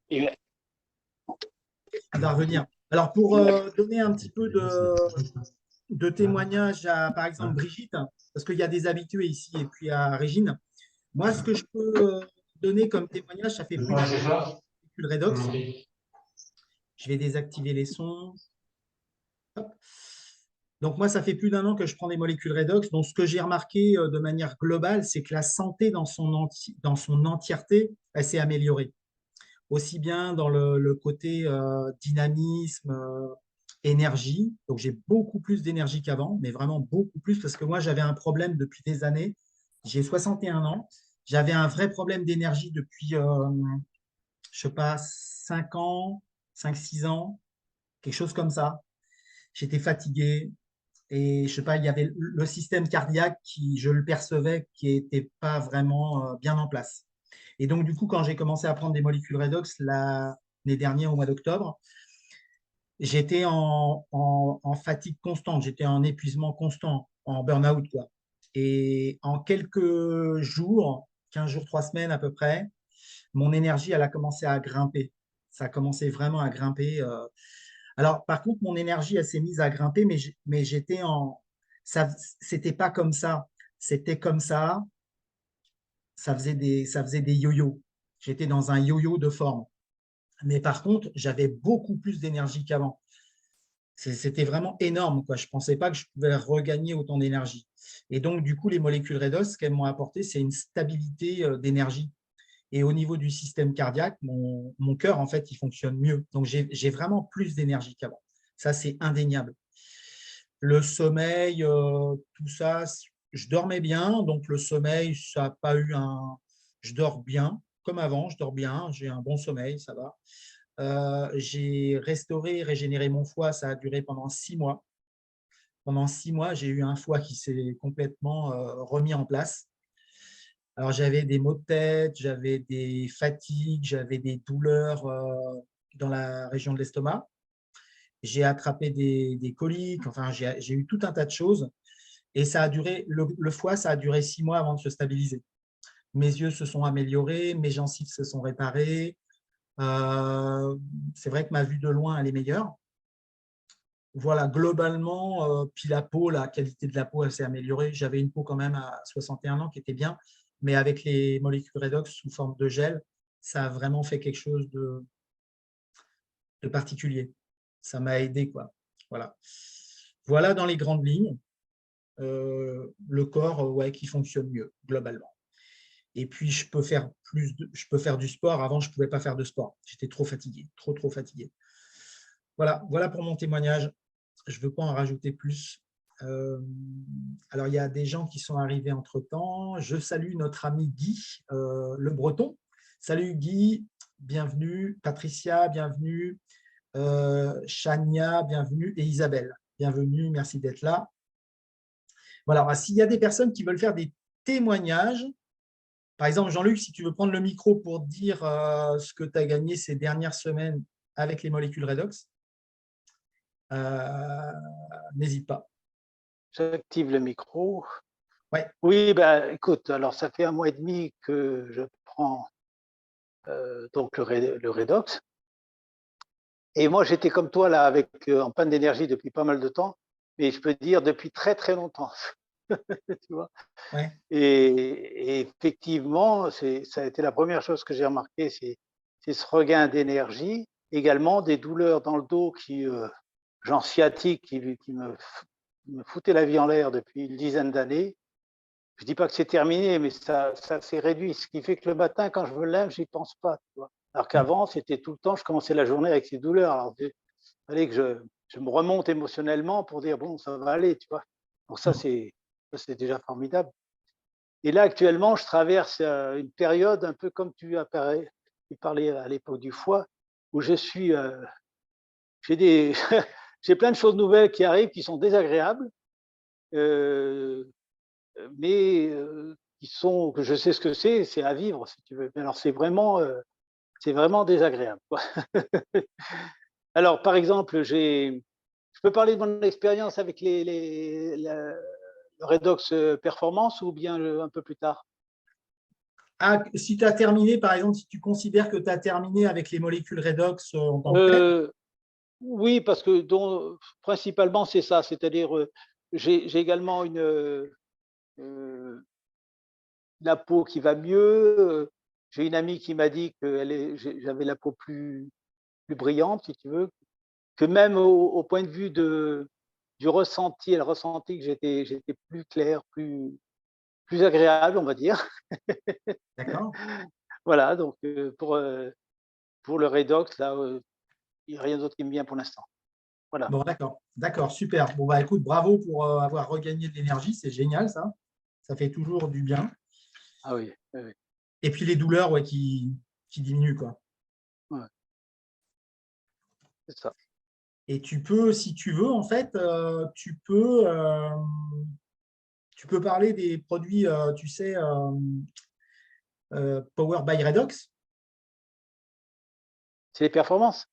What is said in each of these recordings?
Et Il va revenir. Alors, pour donner un petit peu de témoignages à, par exemple, Brigitte, parce qu'il y a des habitués ici, et puis à Régine, moi, ce que je peux donner comme témoignage, ça fait plus d'un an que le Redox. Je vais désactiver les sons. Hop. Donc, moi, ça fait plus d'un an que je prends des molécules Redox. Donc, ce que j'ai remarqué de manière globale, c'est que la santé dans dans son entièreté, elle s'est améliorée. Aussi bien dans le côté dynamisme, énergie. Donc, j'ai beaucoup plus d'énergie qu'avant, mais vraiment beaucoup plus, parce que moi, j'avais un problème depuis des années. J'ai 61 ans. J'avais un vrai problème d'énergie depuis, je sais pas, 5 ans, 5 6 ans, quelque chose comme ça. J'étais fatigué et je sais pas, il y avait le système cardiaque qui, je le percevais, qui n'était pas vraiment bien en place. Et donc, du coup, quand j'ai commencé à prendre des molécules redox l'année dernière, au mois d'octobre, j'étais en fatigue constante, j'étais en épuisement constant, en burn-out, quoi. Et en quelques jours, 15 jours, 3 semaines à peu près, mon énergie, elle a commencé à grimper. Ça a commencé vraiment à grimper. Alors, par contre, mon énergie, elle s'est mise à grimper, mais j'étais en. Ça, c'était pas comme ça. C'était comme ça faisait des yo-yo. J'étais dans un yo-yo de forme. Mais par contre, j'avais beaucoup plus d'énergie qu'avant. C'était vraiment énorme, quoi. Je ne pensais pas que je pouvais regagner autant d'énergie. Et donc, du coup, les molécules Redos, ce qu'elles m'ont apporté, c'est une stabilité d'énergie. Et au niveau du système cardiaque, mon cœur, en fait, il fonctionne mieux. Donc, j'ai vraiment plus d'énergie qu'avant. Ça, c'est indéniable. Le sommeil, tout ça, je dormais bien. Donc, le sommeil, ça n'a pas eu un. Je dors bien, comme avant, je dors bien. J'ai un bon sommeil, ça va. J'ai restauré et régénéré mon foie. Ça a duré pendant 6 mois. Pendant 6 mois, j'ai eu un foie qui s'est complètement remis en place. Alors, j'avais des maux de tête, j'avais des fatigues, j'avais des douleurs dans la région de l'estomac. J'ai attrapé des coliques, enfin, j'ai eu tout un tas de choses. Et ça a duré, le foie, ça a duré 6 mois avant de se stabiliser. Mes yeux se sont améliorés, mes gencives se sont réparées. C'est vrai que ma vue de loin, elle est meilleure. Voilà, globalement, puis la peau, la qualité de la peau, elle s'est améliorée. J'avais une peau quand même à 61 ans qui était bien, mais avec les molécules Redox sous forme de gel, ça a vraiment fait quelque chose de particulier. Ça m'a aidé, quoi. Voilà. Voilà dans les grandes lignes, le corps ouais, qui fonctionne mieux, globalement. Et puis, je peux faire du sport. Avant, je ne pouvais pas faire de sport. J'étais trop fatigué, trop fatigué. Voilà pour mon témoignage. Je ne veux pas en rajouter plus. Alors, il y a des gens qui sont arrivés entre-temps. Je salue notre ami Guy, le Breton. Salut Guy, bienvenue. Patricia, bienvenue. Chania, bienvenue. Et Isabelle, bienvenue. Merci d'être là. Voilà, s'il y a des personnes qui veulent faire des témoignages, par exemple, Jean-Luc, si tu veux prendre le micro pour dire ce que tu as gagné ces dernières semaines avec les molécules Redox, n'hésite pas. j'active le micro. Ouais. Oui, ben, écoute, alors ça fait 1 mois et demi que je prends donc le Redox. Et moi, j'étais comme toi, là, en panne d'énergie depuis pas mal de temps, mais je peux dire depuis très, très longtemps. Tu vois. Ouais. Et effectivement, ça a été la première chose que j'ai remarqué, c'est ce regain d'énergie, également des douleurs dans le dos genre sciatique, qui me foutaient la vie en l'air depuis une dizaine d'années. Je ne dis pas que c'est terminé, mais ça s'est réduit, ce qui fait que le matin, quand je me lève, je n'y pense pas. Tu vois. Alors qu'avant, c'était tout le temps, je commençais la journée avec ces douleurs. Alors, il fallait que je me remonte émotionnellement pour dire, bon, ça va aller. Tu vois. Donc ça, c'est déjà formidable. Et là, actuellement, je traverse une période un peu comme tu parlais à l'époque du foie, où j'ai j'ai plein de choses nouvelles qui arrivent, qui sont désagréables, euh, mais que je sais ce que c'est à vivre, si tu veux. Mais alors, c'est vraiment désagréable, quoi. Alors, par exemple, je peux parler de mon expérience avec le Redox Performance ou bien un peu plus tard? Ah, si tu as terminé, par exemple, si tu considères que tu as terminé avec les molécules redox en tant que telles. Oui, parce que principalement, c'est ça. C'est-à-dire, j'ai également la peau qui va mieux. J'ai une amie qui m'a dit que j'avais la peau plus brillante, si tu veux, que même au point de vue du ressenti, elle ressentit que j'étais plus clair, plus agréable, on va dire. D'accord. Voilà, donc pour le redox, là, il n'y a rien d'autre qui me vient pour l'instant. Voilà. Bon, d'accord. D'accord, super. Bon, bah écoute, bravo pour avoir regagné de l'énergie. C'est génial, ça. Ça fait toujours du bien. Ah oui, oui, oui. Et puis les douleurs, ouais, qui diminuent, quoi. Ouais, c'est ça. Et tu peux, si tu veux, en fait, tu peux parler des produits, tu sais, Power by Redox. C'est les performances.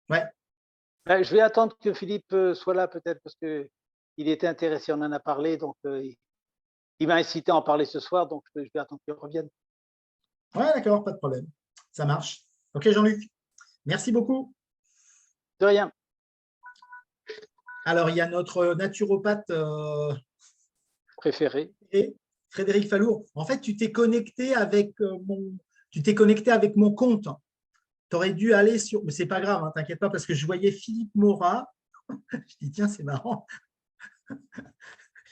Ouais. Ben, je vais attendre que Philippe soit là peut-être parce que il était intéressé, on en a parlé, donc il m'a incité à en parler ce soir, donc je vais attendre qu'il revienne. Ouais, d'accord, pas de problème. Ça marche. OK, Jean-Luc. Merci beaucoup. De rien. Alors, il y a notre naturopathe Préféré. Frédéric Fallour. En fait, tu t'es connecté avec mon compte. Tu aurais dû aller sur. Mais c'est pas grave, hein, t'inquiète pas, parce que je voyais Philippe Mora. Je dis, tiens, c'est marrant.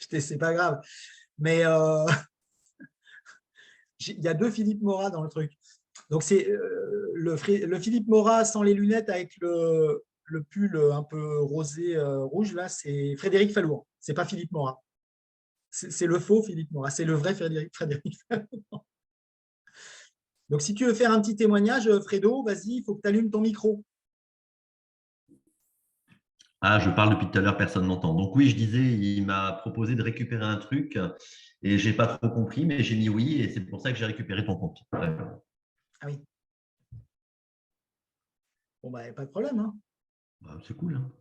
C'est pas grave. Mais il y a deux Philippe Mora dans le truc. Donc, c'est le Philippe Mora sans les lunettes avec le pull un peu rosé rouge, là, c'est Frédéric Fallour. C'est pas Philippe Mora. C'est le faux Philippe Mora. C'est le vrai Frédéric Fallour. Donc, si tu veux faire un petit témoignage, Fredo, vas-y, il faut que tu allumes ton micro. Ah, je parle depuis tout à l'heure, personne ne m'entend. Donc oui, je disais, il m'a proposé de récupérer un truc et j'ai pas trop compris, mais j'ai mis oui et c'est pour ça que j'ai récupéré ton compte. Ouais. Ah oui. Bon, bah, pas de problème, hein. Bah, c'est cool, hein.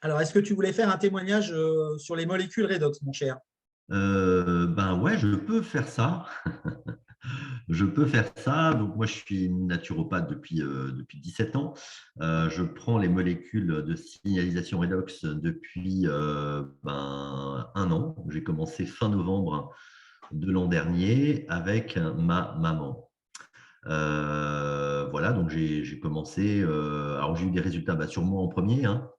Alors, est-ce que tu voulais faire un témoignage sur les molécules redox, mon cher? Ben ouais, je peux faire ça. Je peux faire ça. Donc, moi, je suis naturopathe depuis 17 ans. Je prends les molécules de signalisation redox depuis un an. J'ai commencé fin novembre de l'an dernier avec ma maman. Voilà, donc j'ai commencé. Alors, j'ai eu des résultats sur moi en premier, hein.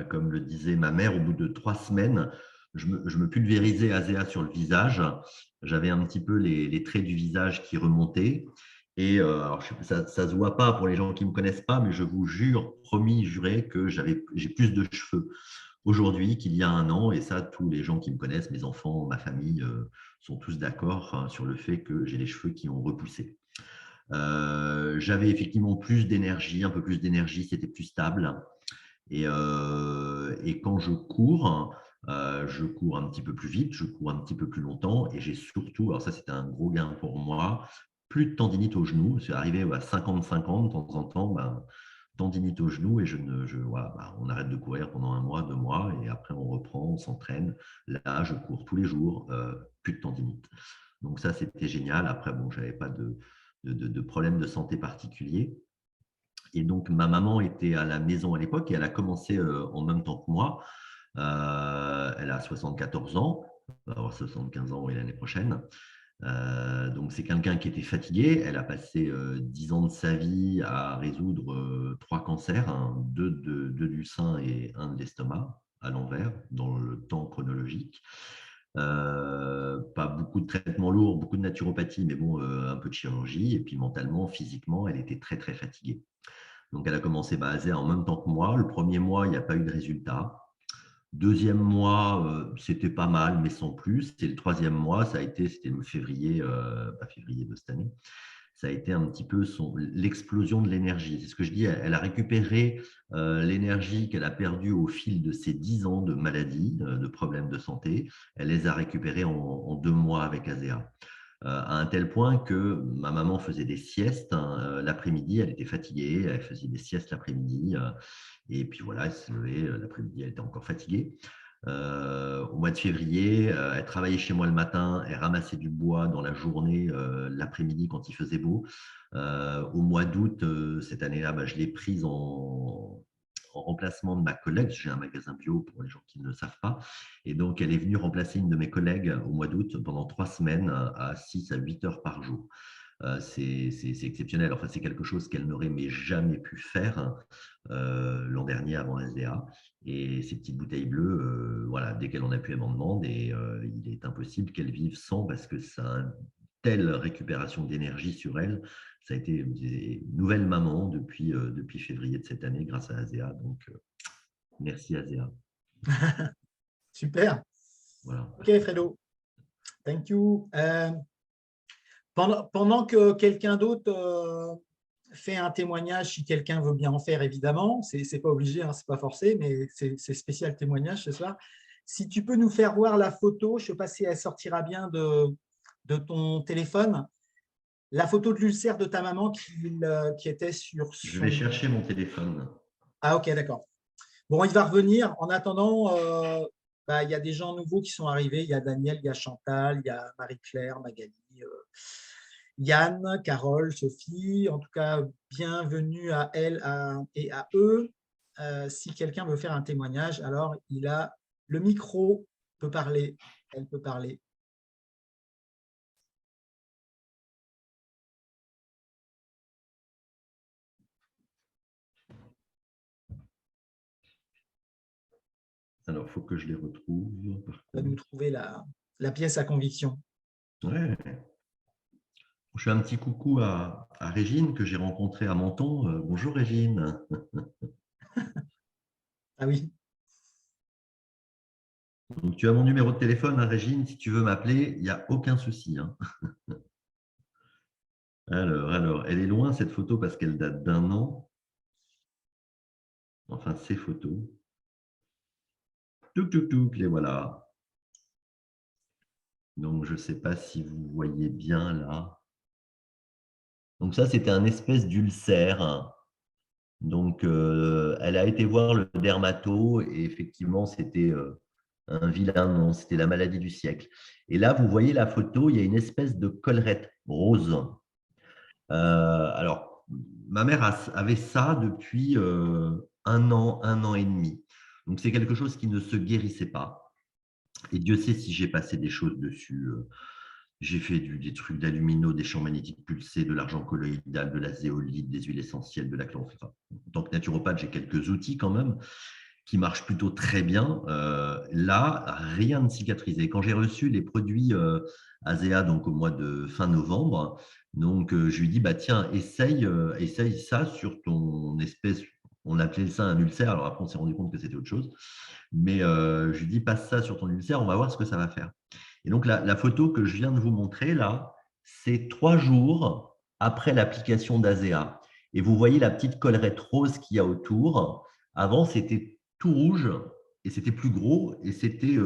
Comme le disait ma mère, au bout de 3 semaines, je me pulvérisais Azéa sur le visage. J'avais un petit peu les traits du visage qui remontaient. Et alors, ça ne se voit pas pour les gens qui ne me connaissent pas, mais je vous jure, promis, juré, que j'ai plus de cheveux aujourd'hui qu'il y a un an. Et ça, tous les gens qui me connaissent, mes enfants, ma famille, sont tous d'accord sur le fait que j'ai les cheveux qui ont repoussé. J'avais effectivement plus d'énergie, un peu plus d'énergie, c'était plus stable. Et quand je cours un petit peu plus vite, je cours un petit peu plus longtemps et j'ai surtout, alors ça c'était un gros gain pour moi, plus de tendinite au genou. C'est arrivé à 50-50 de temps en temps, tendinite au genou et voilà, on arrête de courir pendant 1 mois, 2 mois et après on reprend, on s'entraîne. Là, je cours tous les jours, plus de tendinite. Donc ça, c'était génial. Après, bon, je n'avais pas de problème de santé particulier. Et donc, ma maman était à la maison à l'époque et elle a commencé en même temps que moi. Elle a 74 ans, elle va avoir 75 ans l'année prochaine. Donc, c'est quelqu'un qui était fatigué. Elle a passé 10 ans de sa vie à résoudre 3 cancers, hein, deux du sein et un de l'estomac à l'envers, dans le temps chronologique. Pas beaucoup de traitements lourds, beaucoup de naturopathie, mais bon, un peu de chirurgie. Et puis mentalement, physiquement, elle était très, très fatiguée. Donc, elle a commencé basée en même temps que moi. Le premier mois, il n'y a pas eu de résultat. Deuxième mois, c'était pas mal, mais sans plus. Et le troisième mois, c'était le février, pas février de cette année. Ça a été un petit peu l'explosion de l'énergie. C'est ce que je dis. Elle a récupéré l'énergie qu'elle a perdue au fil de ses 10 ans de maladie, de problèmes de santé. Elle les a récupérés en 2 mois avec Azéa. À un tel point que ma maman faisait des siestes, hein, l'après-midi, elle était fatiguée, elle faisait des siestes l'après-midi, et puis voilà, elle se levait l'après-midi, elle était encore fatiguée. au mois de février. Elle travaillait chez moi le matin, elle ramassait du bois dans la journée, l'après-midi quand il faisait beau. Au mois d'août, cette année-là, bah, je l'ai prise en remplacement de ma collègue. J'ai un magasin bio pour les gens qui ne le savent pas. Et donc, elle est venue remplacer une de mes collègues au mois d'août pendant 3 semaines à 6 à 8 heures par jour. C'est exceptionnel. Enfin, c'est quelque chose qu'elle n'aurait mais jamais pu faire l'an dernier avant SDA. Et ces petites bouteilles bleues, voilà, dès qu'elle en a pu, elle m'en demande. Et il est impossible qu'elle vive sans parce que ça a une telle récupération d'énergie sur elle. Ça a été une nouvelle maman depuis février de cette année grâce à Azea. Donc, merci Azea. Super. Voilà. OK, Fredo. Thank you. Pendant que quelqu'un d'autre fait un témoignage, si quelqu'un veut bien en faire, évidemment, ce n'est pas obligé, hein, ce n'est pas forcé, mais c'est spécial témoignage ce soir. Si tu peux nous faire voir la photo, je ne sais pas si elle sortira bien de ton téléphone, la photo de l'ulcère de ta maman qui était sur son… Je vais chercher mon téléphone. Ah, ok, d'accord. Bon, il va revenir. En attendant, il y a des gens nouveaux qui sont arrivés. Il y a Daniel, il y a Chantal, il y a Marie-Claire, Magali, Yann, Carole, Sophie. En tout cas, bienvenue à elles et à eux. Si quelqu'un veut faire un témoignage, alors il a le micro, peut parler, elle peut parler. Alors, il faut que je les retrouve. On va nous trouver la pièce à conviction. Ouais. Je fais un petit coucou à Régine que j'ai rencontrée à Menton. Bonjour Régine. Ah oui. Donc, tu as mon numéro de téléphone, hein, Régine. Si tu veux m'appeler, il n'y a aucun souci. Hein. Alors, elle est loin cette photo parce qu'elle date d'1 an. Enfin, ces photos. Touc, les voilà. Donc, je ne sais pas si vous voyez bien là. Donc, ça, c'était un espèce d'ulcère. Donc, elle a été voir le dermato et effectivement, c'était un vilain nom, c'était la maladie du siècle. Et là, vous voyez la photo, il y a une espèce de collerette rose. Alors, ma mère avait ça depuis 1 an et demi. Donc, c'est quelque chose qui ne se guérissait pas. Et Dieu sait si j'ai passé des choses dessus. J'ai fait des trucs d'alumino, des champs magnétiques pulsés, de l'argent colloïdal, de la zéolite, des huiles essentielles, de la chlorophylle. Enfin, en tant que naturopathe, j'ai quelques outils quand même qui marchent plutôt très bien. Là, rien de cicatrisé. Quand j'ai reçu les produits Azea, donc au mois de fin novembre, donc je lui dis bah tiens, essaye ça sur ton espèce. On appelait ça un ulcère. Alors après, on s'est rendu compte que c'était autre chose. Mais je lui dis passe ça sur ton ulcère, on va voir ce que ça va faire. Et donc la photo que je viens de vous montrer là, c'est 3 jours après l'application d'Azea. Et vous voyez la petite collerette rose qu'il y a autour. Avant, c'était tout rouge et c'était plus gros et c'était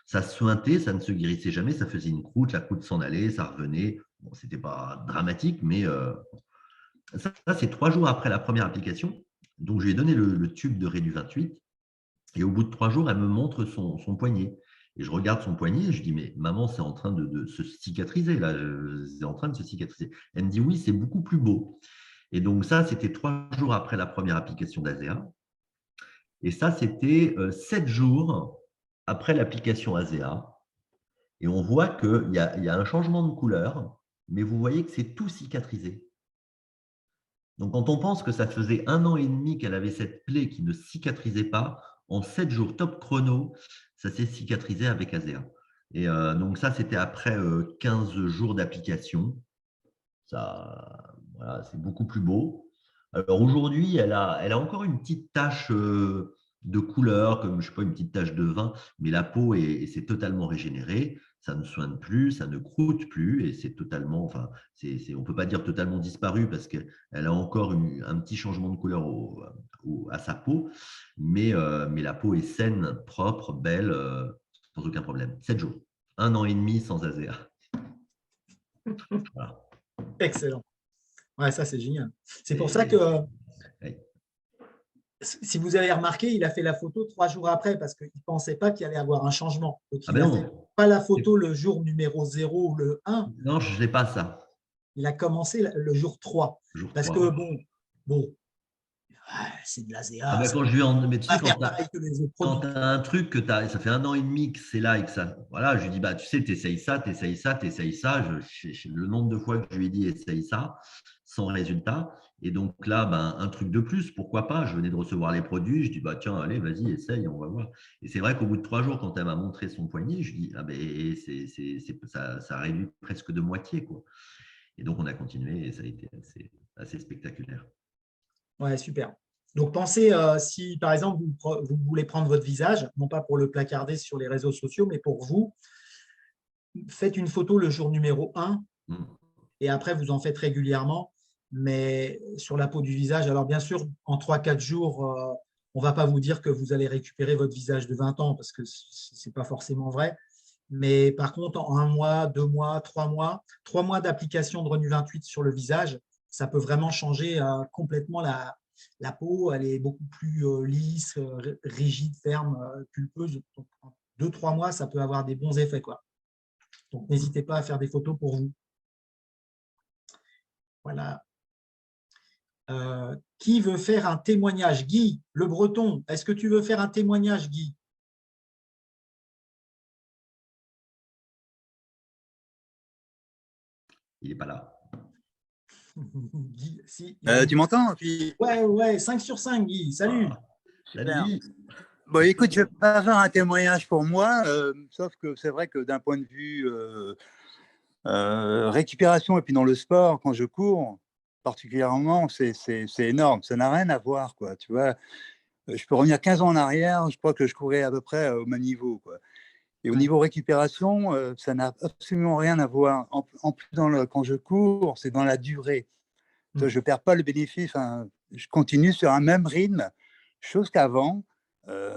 ça se suintait, ça ne se guérissait jamais, ça faisait une croûte, la croûte s'en allait, ça revenait. Bon, c'était pas dramatique, mais ça c'est 3 jours après la première application. Donc je lui ai donné le tube de Rédu 28 et au bout de 3 jours, elle me montre son poignet. Et je regarde son poignet et je dis mais maman, c'est en train de se cicatriser là, c'est en train de se cicatriser. Elle me dit oui, c'est beaucoup plus beau. Et donc ça, c'était 3 jours après la première application d'Azea. Et ça, c'était 7 jours après l'application Azea. Et on voit qu'il y a un changement de couleur, mais vous voyez que c'est tout cicatrisé. Donc, quand on pense que ça faisait 1 an et demi qu'elle avait cette plaie qui ne cicatrisait pas, en 7 jours top chrono, ça s'est cicatrisé avec Azea. Et donc, ça, c'était après 15 jours d'application. Ça, voilà, c'est beaucoup plus beau. Alors aujourd'hui, elle a encore une petite tache de couleur, comme je sais pas, une petite tache de vin, mais la peau s'est totalement régénérée. Ça ne soigne plus, ça ne croûte plus, et c'est totalement, enfin, on peut pas dire totalement disparu parce qu'elle a encore un petit changement de couleur à sa peau, mais la peau est saine, propre, belle, sans aucun problème. 7 jours, 1 an et demi sans Azea. Voilà. Excellent. Ouais, ça, c'est génial. C'est pour ça que si vous avez remarqué, il a fait la photo 3 jours après parce qu'il ne pensait pas qu'il allait avoir un changement. Donc, Ah il ben n'a fait non, pas la photo le jour numéro 0 ou le 1. non, je n'ai pas ça. Il a commencé le jour 3. Jour Parce 3. que, bon, c'est de Ah l'ASEA, ben ça quand je lui en... Mais tu va sais, pas faire pareil que les autres quand produits. tu as un truc que ça fait 1 an et demi que c'est là et que ça. Voilà, je lui dis, bah, tu sais, tu essayes ça, tu essayes ça, tu essayes ça. Le nombre de fois que je lui ai dit, essaye ça, sans résultat. Et donc là, ben, un truc de plus, pourquoi pas? Je venais de recevoir les produits, je dis, bah, tiens, allez, vas-y, essaye, on va voir. Et c'est vrai qu'au bout de 3 jours, quand elle m'a montré son poignet, je dis, ah ben, ça réduit presque de moitié, quoi. Et donc, on a continué et ça a été assez spectaculaire. Ouais, super. Donc, pensez, si par exemple, vous voulez prendre votre visage, non pas pour le placarder sur les réseaux sociaux, mais pour vous, faites une photo le jour numéro 1 Mm. et après, vous en faites régulièrement, mais sur la peau du visage. Alors, bien sûr, en 3-4 jours, on ne va pas vous dire que vous allez récupérer votre visage de 20 ans parce que ce n'est pas forcément vrai. Mais par contre, en 1 mois, 2 mois, 3 mois d'application de Renu 28 sur le visage, ça peut vraiment changer complètement la peau. Elle est beaucoup plus lisse, rigide, ferme, pulpeuse. Donc, en 2-3 mois, ça peut avoir des bons effets, quoi. Donc, n'hésitez pas à faire des photos pour vous. Voilà. Qui veut faire un témoignage? Guy, le Breton, est-ce que tu veux faire un témoignage, Guy? Il n'est pas là. Guy, si, Tu m'entends? Puis, ouais, 5 sur 5, Guy. Salut. Ah, super. salut. Bon, écoute, je ne vais pas faire un témoignage pour moi, sauf que c'est vrai que d'un point de vue récupération et puis dans le sport, quand je cours, particulièrement, c'est énorme. Ça n'a rien à voir, quoi. Tu vois, je peux revenir 15 ans en arrière, je crois que je courais à peu près au même niveau, quoi. Et au niveau récupération, ça n'a absolument rien à voir. En plus, quand je cours, c'est dans la durée. Je ne perds pas le bénéfice. Hein. Je continue sur un même rythme, chose qu'avant,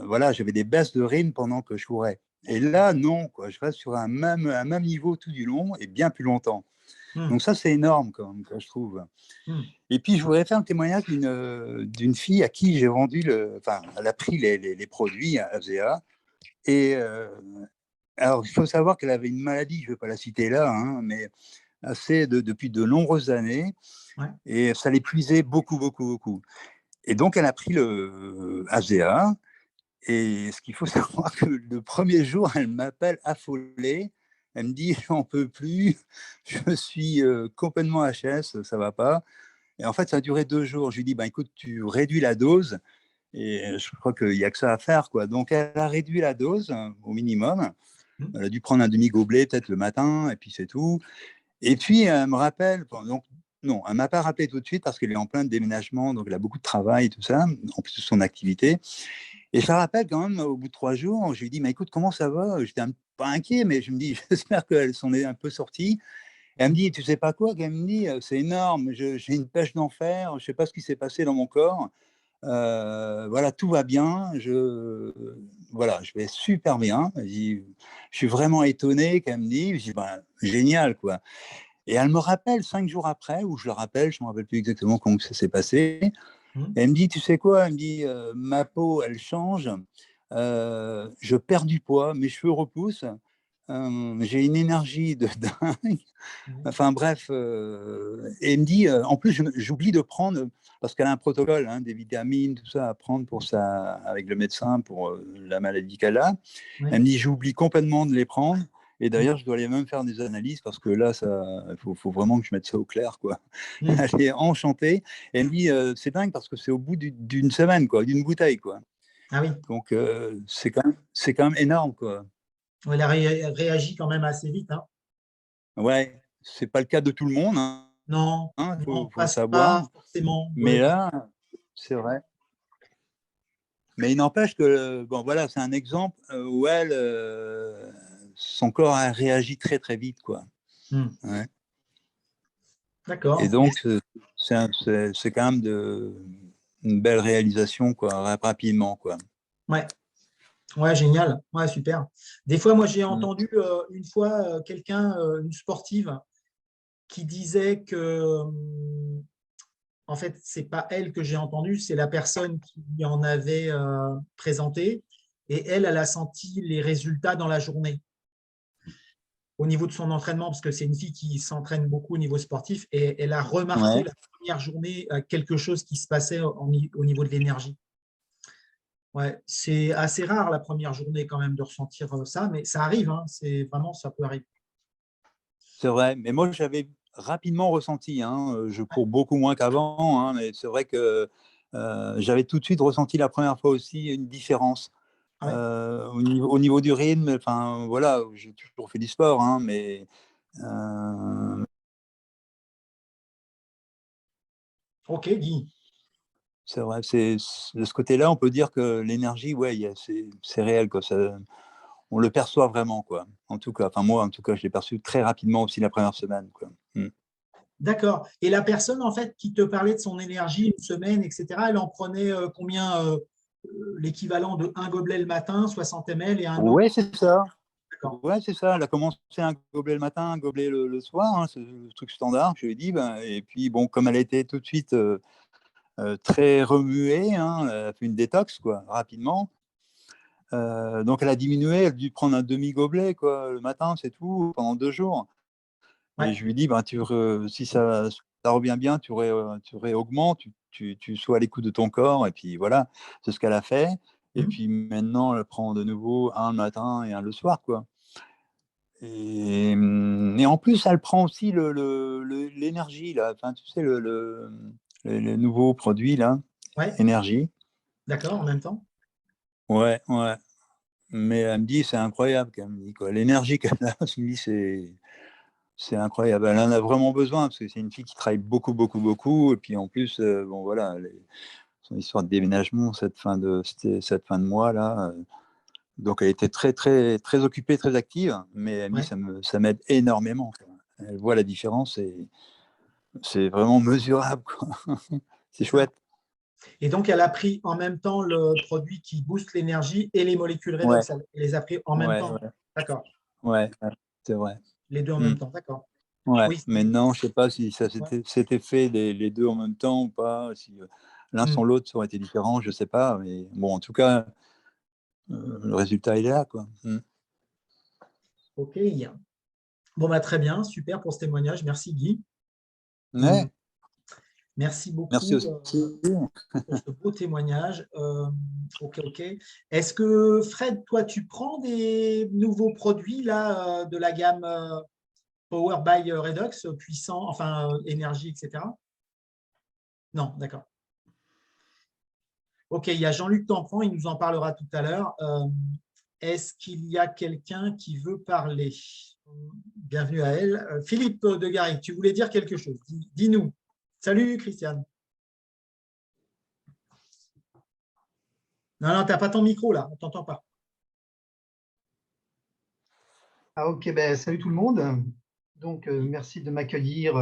voilà, j'avais des baisses de rythme pendant que je courais. Et là, non, quoi, je reste sur un même niveau tout du long et bien plus longtemps. Donc ça, c'est énorme, quand même, je trouve. Et puis, je voudrais faire un témoignage d'une fille à qui j'ai vendu enfin, elle a pris les produits à ASEA. Et alors, il faut savoir qu'elle avait une maladie, je ne vais pas la citer là, hein, mais depuis de nombreuses années. Ouais. Et ça l'épuisait beaucoup, beaucoup, beaucoup. Et donc, elle a pris le ASEA. Et ce qu'il faut savoir, que le premier jour, elle m'appelle affolée. Elle me dit, j'en peux plus, je suis complètement HS, ça va pas. Et en fait, ça a duré 2 jours. Je lui dis, écoute, tu réduis la dose. Et je crois qu'il n'y a que ça à faire, quoi. Donc, elle a réduit la dose au minimum. Elle a dû prendre un demi-gobelet peut-être le matin, et puis c'est tout. Et puis, elle me rappelle, donc, non, elle ne m'a pas rappelé tout de suite parce qu'elle est en plein déménagement, donc elle a beaucoup de travail et tout ça, en plus de son activité. Et je la rappelle quand même, au bout de 3 jours, je lui dis, écoute, comment ça va? J'étais pas inquiet, mais je me dis, j'espère qu'elle s'en est un peu sortie. Et elle me dit, tu sais pas quoi? Elle me dit, c'est énorme, j'ai une pêche d'enfer, je ne sais pas ce qui s'est passé dans mon corps. Voilà, tout va bien, voilà, je vais super bien. Je suis vraiment étonné qu'elle me dise, je dis, génial, quoi. Et elle me rappelle 5 jours après, ou je le rappelle, je ne me rappelle plus exactement comment ça s'est passé. Et elle me dit, tu sais quoi? Elle me dit, ma peau, elle change, je perds du poids, mes cheveux repoussent, j'ai une énergie de dingue. Enfin bref, et elle me dit, en plus, j'oublie de prendre, parce qu'elle a un protocole, hein, des vitamines, tout ça à prendre pour ça, avec le médecin pour la maladie qu'elle a. Elle me dit, j'oublie complètement de les prendre. Et d'ailleurs, je dois aller même faire des analyses parce que là, il faut vraiment que je mette ça au clair, quoi. Elle est enchantée. Et elle me dit, c'est dingue parce que c'est au bout d'une semaine, quoi, d'une bouteille, quoi. Ah oui. Donc, c'est quand même énorme, quoi. Elle a réagi quand même assez vite. Hein. Ouais, c'est pas le cas de tout le monde, hein. Non, Faut le passe savoir. pas forcément. Mais là, c'est vrai. Mais il n'empêche que, bon, voilà, c'est un exemple où elle, son corps a réagi très, très vite, quoi. Ouais. D'accord. Et donc, c'est quand même une belle réalisation, quoi, rapidement, quoi. Ouais, génial. Ouais, super. Des fois, moi, j'ai entendu une fois quelqu'un, une sportive, qui disait que en fait, ce n'est pas elle que j'ai entendue, c'est la personne qui en avait présenté. Et elle a senti les résultats dans la journée au niveau de son entraînement, parce que c'est une fille qui s'entraîne beaucoup au niveau sportif, et elle a remarqué Ouais. la première journée quelque chose qui se passait au niveau de l'énergie. Ouais, c'est assez rare la première journée quand même de ressentir ça, mais ça arrive, hein, c'est vraiment, ça peut arriver. C'est vrai, mais moi j'avais rapidement ressenti, hein, je cours beaucoup moins qu'avant, hein, mais c'est vrai que j'avais tout de suite ressenti la première fois aussi une différence Ah ouais. au niveau du rythme. Enfin voilà, j'ai toujours fait du sport, hein, mais euh, Ok, Guy. c'est vrai, de ce côté-là, on peut dire que l'énergie, ouais, c'est réel, quoi. On le perçoit vraiment, quoi. En tout cas, enfin moi, en tout cas, je l'ai perçu très rapidement aussi la première semaine, quoi. Mm. D'accord. Et la personne, en fait, qui te parlait de son énergie une semaine, etc., elle en prenait combien l'équivalent de un gobelet le matin, 60 ml, et un autre. Ouais, c'est ça. D'accord. Ouais, c'est ça. Elle a commencé un gobelet le matin, un gobelet le soir, hein, c'est le truc standard. Je lui ai dit, ben, et puis bon, comme elle a été tout de suite très remuée, hein, elle a fait une détox, quoi, rapidement. Donc elle a diminué, elle a dû prendre un demi-gobelet, quoi, le matin, c'est tout, pendant 2 jours. Et Ouais. je lui ai dit, ben, si ça revient bien, tu réaugmentes, tu sois à l'écoute de ton corps, et puis voilà, c'est ce qu'elle a fait. Et Mhm. puis maintenant, elle prend de nouveau un le matin et un le soir, quoi. Et en plus, elle prend aussi l'énergie, là. Enfin, tu sais, le nouveau produit, là, Ouais. énergie. D'accord, en même temps. Ouais, ouais. Mais elle me dit, c'est incroyable, qu'elle me dit, quoi. L'énergie qu'elle a, je me dis, c'est incroyable. Elle en a vraiment besoin, parce que c'est une fille qui travaille beaucoup, beaucoup, beaucoup. Et puis en plus, bon, voilà, son histoire de déménagement, cette fin de mois, là. Donc elle était très, très, très occupée, très active. Mais elle me dit, Ouais. ça m'aide énormément, quoi. Elle voit la différence et c'est vraiment mesurable, quoi. C'est D'accord. chouette. Et donc, elle a pris en même temps le produit qui booste l'énergie et les molécules Ouais, redox. Elle les a pris en même ouais, temps. ouais, D'accord. ouais, ouais, c'est vrai. Les deux en Mm. même temps. D'accord. Ouais, Oui. maintenant, je sais pas si ça Ouais. s'était fait les deux en même temps ou pas, si l'un Mm. sans l'autre, ça aurait été différent, je sais pas. Mais bon, en tout cas, le résultat, il est là, quoi. Mm. Ok. Bon, bah, très bien. Super pour ce témoignage. Merci, Guy. Mm. Ouais, Merci merci beaucoup aussi. pour ce beau témoignage. Ok, ok. Est-ce que, Fred, toi, tu prends des nouveaux produits là, de la gamme Power by Redox, puissant, enfin, énergie, etc. Non, d'accord. Ok, il y a Jean-Luc Tampran, il nous en parlera tout à l'heure. Est-ce qu'il y a quelqu'un qui veut parler? Bienvenue à elle. Philippe de Garic, tu voulais dire quelque chose. Dis-nous. Salut, Christiane. Non, non, tu n'as pas ton micro là, on ne t'entend pas. Ah, ok, ben, salut tout le monde. Donc, merci de m'accueillir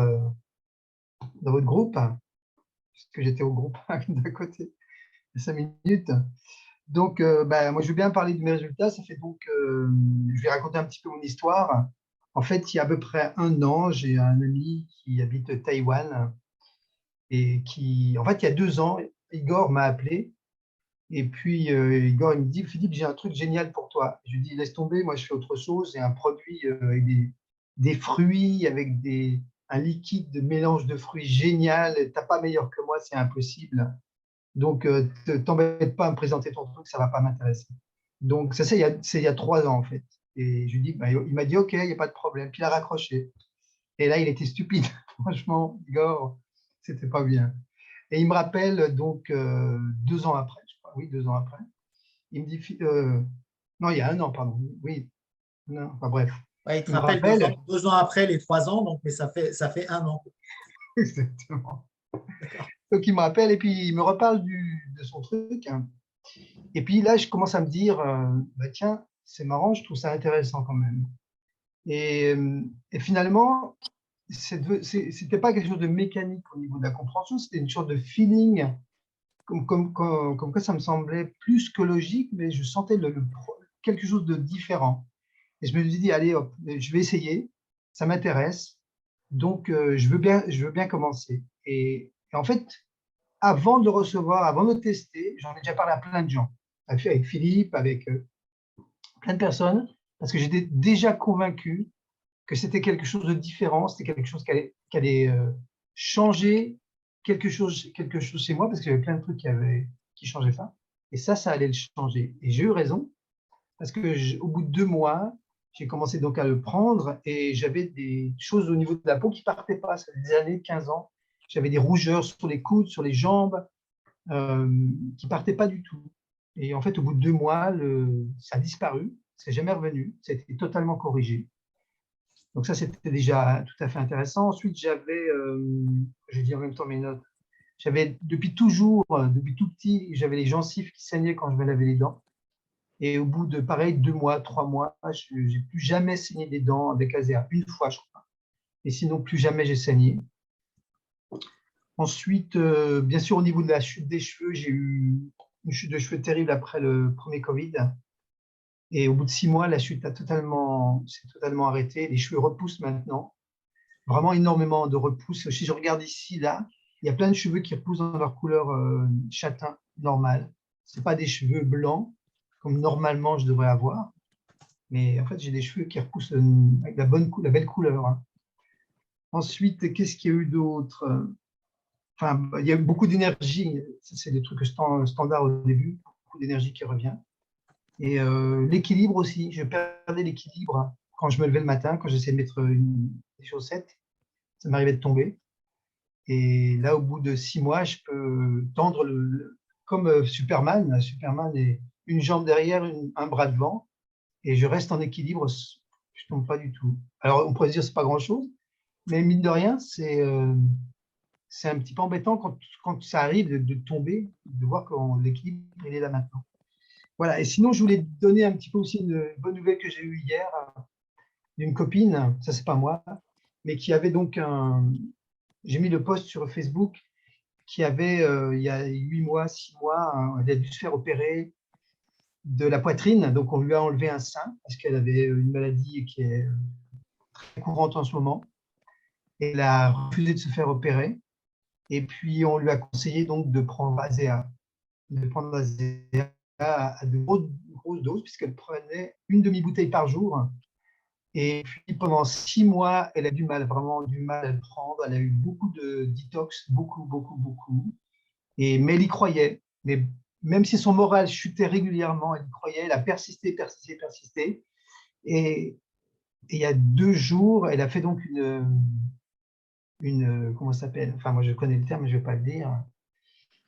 dans votre groupe, puisque j'étais au groupe d'à côté il y a 5 minutes. Donc, ben, moi, je veux bien parler de mes résultats. Ça fait donc, je vais raconter un petit peu mon histoire. En fait, il y a à peu près un an, j'ai un ami qui habite Taïwan et qui, en fait, il y a 2 ans, Igor m'a appelé. Et puis, Igor, il me dit, Philippe, j'ai un truc génial pour toi. Je lui dis, laisse tomber, moi, je fais autre chose. J'ai un produit avec des fruits, avec un liquide de mélange de fruits génial. Tu n'as pas meilleur que moi, c'est impossible. Donc, t'embête pas à me présenter ton truc, ça ne va pas m'intéresser. Donc, ça, c'est il y a 3 ans, en fait. Et je lui dis, bah, il m'a dit, OK, il n'y a pas de problème. Puis, il a raccroché. Et là, il était stupide. Franchement, Igor, c'était pas bien. Et il me rappelle donc 2 ans après, je crois. Oui, 2 ans après. Il me dit, non, il y a un an, pardon. Oui, non, enfin bref. Ouais, il te Il me rappelle rappelle, 2 ans après les 3 ans, donc, mais ça fait 1 an. exactement. D'accord. Donc il me rappelle et puis il me reparle de son truc. Et puis là, je commence à me dire, bah, tiens, c'est marrant, je trouve ça intéressant quand même. Et finalement, c'était pas quelque chose de mécanique au niveau de la compréhension, c'était une sorte de feeling, comme quoi ça me semblait plus que logique, mais je sentais quelque chose de différent. Et je me suis dit, allez, hop, je vais essayer, ça m'intéresse, donc je veux bien commencer. Et Et en fait, avant de le recevoir, avant de le tester, j'en ai déjà parlé à plein de gens, avec Philippe, avec plein de personnes, parce que j'étais déjà convaincu que c'était quelque chose de différent, c'était quelque chose qui allait changer quelque chose chez moi, parce qu'il y avait plein de trucs qui changeaient pas. Et ça allait le changer. Et j'ai eu raison, parce que au bout de 2 mois, j'ai commencé donc à le prendre et j'avais des choses au niveau de la peau qui ne partaient pas. Ça fait des années, 15 ans. J'avais des rougeurs sur les coudes, sur les jambes, qui ne partaient pas du tout. Et en fait, au bout de 2 mois, ça a disparu. Ça n'est jamais revenu. Ça a été totalement corrigé. Donc ça, c'était déjà tout à fait intéressant. Ensuite, j'avais, je dis en même temps mes notes, j'avais depuis toujours, depuis tout petit, j'avais les gencives qui saignaient quand je me lavais les dents. Et au bout de, pareil, 2 mois, 3 mois, je n'ai plus jamais saigné des dents avec ASEA. Une fois, je crois. Et sinon, plus jamais j'ai saigné. Ensuite, bien sûr, au niveau de la chute des cheveux, j'ai eu une chute de cheveux terrible après le premier Covid. Et au bout de 6 mois, la chute s'est totalement arrêtée. Les cheveux repoussent maintenant. Vraiment énormément de repousse. Si je regarde ici, là, il y a plein de cheveux qui repoussent dans leur couleur châtain normale. Ce n'est pas des cheveux blancs, comme normalement je devrais avoir. Mais en fait, j'ai des cheveux qui repoussent avec la belle couleur. Hein. Ensuite, qu'est-ce qu'il y a eu d'autre? Enfin, il y a eu beaucoup d'énergie. C'est des trucs standards au début. Beaucoup d'énergie qui revient. Et l'équilibre aussi. Je perdais l'équilibre quand je me levais le matin, quand j'essayais de mettre des chaussettes. Ça m'arrivait de tomber. Et là, au bout de 6 mois, je peux tendre comme Superman. Superman est une jambe derrière, un bras devant. Et je reste en équilibre. Je ne tombe pas du tout. Alors, on pourrait se dire que ce n'est pas grand-chose. Mais mine de rien, c'est un petit peu embêtant quand ça arrive de tomber, de voir que l'équilibre, il est là maintenant. Voilà. Et sinon, je voulais donner un petit peu aussi une bonne nouvelle que j'ai eue hier d'une copine, ça c'est pas moi, mais qui avait donc j'ai mis le post sur Facebook, qui avait, il y a 8 mois, 6 mois, elle a dû se faire opérer de la poitrine. Donc, on lui a enlevé un sein parce qu'elle avait une maladie qui est très courante en ce moment. Elle a refusé de se faire opérer. Et puis, on lui a conseillé donc de prendre ASEA. De prendre ASEA à de grosses doses, puisqu'elle prenait une demi-bouteille par jour. Et puis, pendant 6 mois, elle a du mal, vraiment du mal à le prendre. Elle a eu beaucoup de détox, beaucoup. Mais elle y croyait. Mais même si son moral chutait régulièrement, elle y croyait. Elle a persisté. Et il y a 2 jours, elle a fait donc comment ça s'appelle? Enfin, moi, je connais le terme, mais je ne vais pas le dire.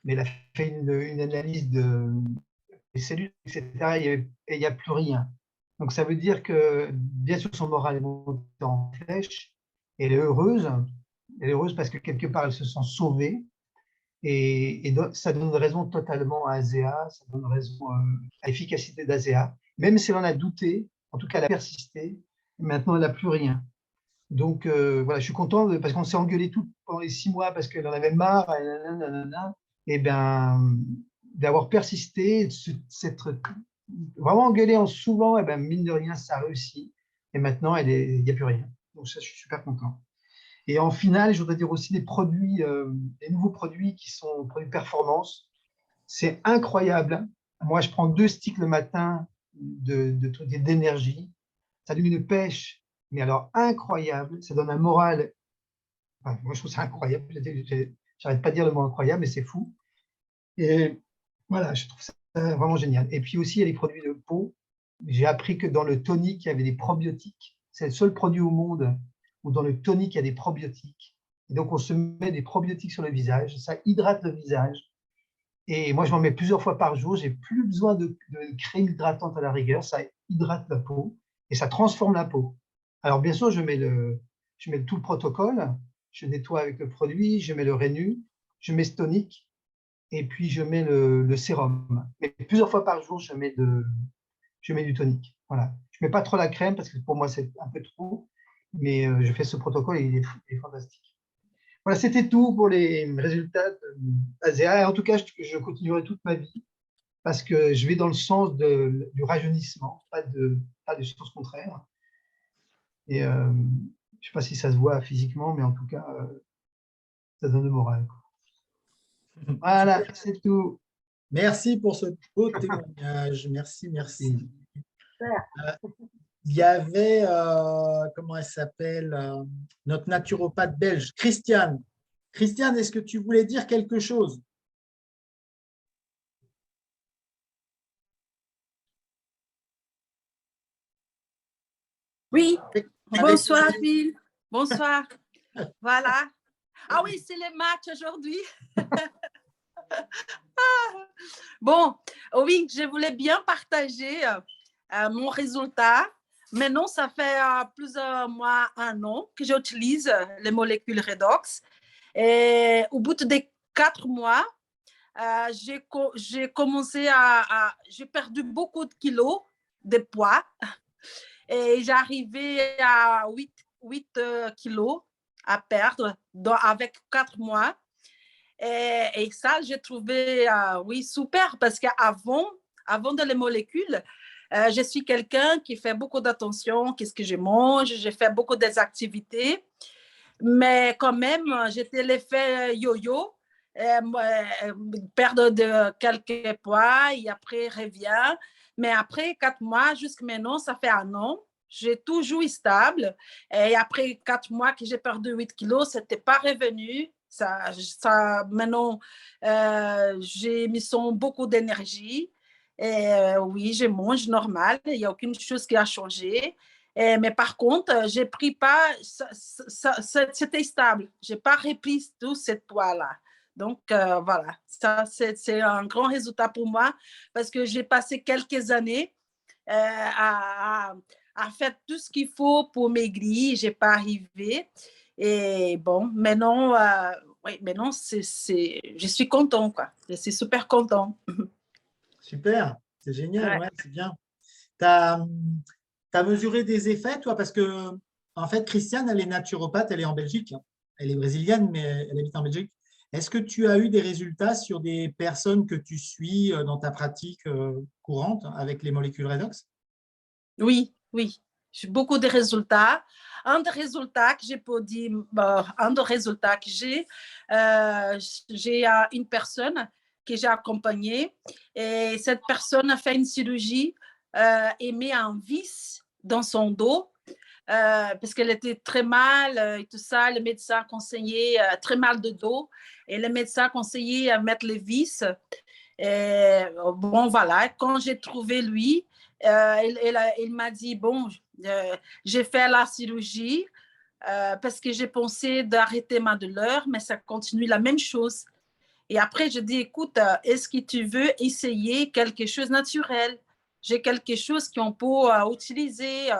Mais elle a fait une analyse des cellules, etc. Et il n'y a plus rien. Donc, ça veut dire que, bien sûr, son moral est monté en flèche. Elle est heureuse. Elle est heureuse parce que quelque part, elle se sent sauvée. Et donc, ça donne raison totalement à ASEA, ça donne raison à l'efficacité d'ASEA. Même si elle en a douté, en tout cas, elle a persisté. Maintenant, elle n'a plus rien. Donc, voilà, je suis content parce qu'on s'est engueulé tout pendant les 6 mois parce qu'elle en avait marre, et bien, d'avoir persisté, s'être vraiment engueulé en souvent, et bien, mine de rien, ça a réussi. Et maintenant, il n'y a plus rien. Donc, ça, je suis super content. Et en finale, je voudrais dire aussi des nouveaux produits qui sont produits performance. C'est incroyable. Moi, je prends 2 sticks le matin d'énergie. Ça donne une pêche, mais alors incroyable. Ça donne un moral. Enfin, moi, je trouve ça incroyable. J'arrête pas de dire le mot incroyable, mais c'est fou. Et voilà, je trouve ça vraiment génial. Et puis aussi, il y a les produits de peau. J'ai appris que dans le tonic, il y avait des probiotiques. C'est le seul produit au monde où dans le tonic, il y a des probiotiques. Et donc, on se met des probiotiques sur le visage. Ça hydrate le visage. Et moi, je m'en mets plusieurs fois par jour. J'ai plus besoin de crème hydratante à la rigueur. Ça hydrate la peau et ça transforme la peau. Alors, bien sûr, je mets tout le protocole. Je nettoie avec le produit. Je mets le Rénu. Je mets ce tonique. Et puis, je mets le sérum. Mais plusieurs fois par jour, je mets du tonique. Voilà. Je ne mets pas trop la crème parce que pour moi, c'est un peu trop. Mais je fais ce protocole et il est fantastique. Voilà, c'était tout pour les résultats d'ASEA. En tout cas, je continuerai toute ma vie parce que je vais dans le sens du rajeunissement, pas de choses contraires. Et je ne sais pas si ça se voit physiquement, mais en tout cas, ça donne le moral. Voilà, c'est tout. Merci pour ce beau témoignage. Merci, merci. Super. Il y avait, comment elle s'appelle, notre naturopathe belge, Christiane. Christiane, est-ce que tu voulais dire quelque chose? Oui, Avec- bonsoir Phil, bonsoir. Voilà. Ah oui, c'est le match aujourd'hui. Bon, oui, je voulais bien partager mon résultat. Maintenant, ça fait plusieurs mois, un an que j'utilise les molécules Redox. Et au bout de 4 mois, j'ai commencé j'ai perdu beaucoup de kilos de poids et j'arrivais à 8 kilos à perdre avec 4 mois. Et ça, j'ai trouvé, oui, super parce avant de les molécules, je suis quelqu'un qui fait beaucoup d'attention, qu'est-ce que je mange, j'ai fait beaucoup des activités, mais quand même, j'étais l'effet yo-yo, perdre de quelques poids et après revient. Mais après 4 mois, jusqu'à maintenant, ça fait un an, j'ai toujours stable. Et après 4 mois que j'ai perdu 8 kilos, ce n'était pas revenu. Maintenant, j'ai mis beaucoup d'énergie. Et oui, je mange normal. Il n'y a aucune chose qui a changé. Mais par contre, j'ai pris pas, c'était stable. Je n'ai pas repris tout ce poids-là. Donc, voilà, ça, c'est un grand résultat pour moi parce que j'ai passé quelques années à faire tout ce qu'il faut pour maigrir. Je n'ai pas arrivé. Et bon, maintenant, oui, maintenant je suis content, quoi. Je suis super content. Super, c'est génial, Ouais. ouais, c'est bien. Tu as mesuré des effets, toi, parce que, en fait, Christiane, elle est naturopathe, elle est en Belgique. Elle est brésilienne, mais elle habite en Belgique. Est-ce que tu as eu des résultats sur des personnes que tu suis dans ta pratique courante avec les molécules Redox? Oui, oui. J'ai beaucoup de résultats. Un des résultats que j'ai pour dire, un des résultats que j'ai une personne que j'ai accompagnée et cette personne a fait une chirurgie et met un vis dans son dos parce qu'elle était très mal et tout ça. Le médecin conseillait très mal de dos et le médecin conseillait à mettre les vis. Et, bon, voilà, quand j'ai trouvé lui, il m'a dit, bon, j'ai fait la chirurgie parce que j'ai pensé d'arrêter ma douleur, mais ça continue la même chose. Et après, je dis, écoute, est-ce que tu veux essayer quelque chose de naturel? J'ai quelque chose qu'on peut utiliser.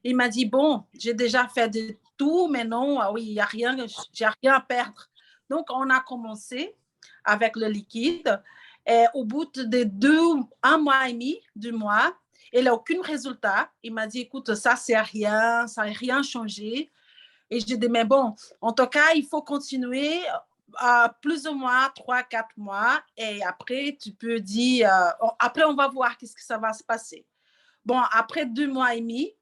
Il m'a dit, bon, j'ai déjà fait de tout, mais non, oui, il n'y a rien, j'ai rien à perdre. Donc, on a commencé avec le liquide. Et au bout de 1 mois et demi, 2 mois, il n'a aucun résultat. Il m'a dit, écoute, ça, c'est rien, ça n'a rien changé. Et j'ai dit, mais bon, en tout cas, il faut continuer plus ou moins 3-4 mois. Et après, tu peux dire, après, on va voir qu'est-ce que ça va se passer. Bon, après 2 mois et demi,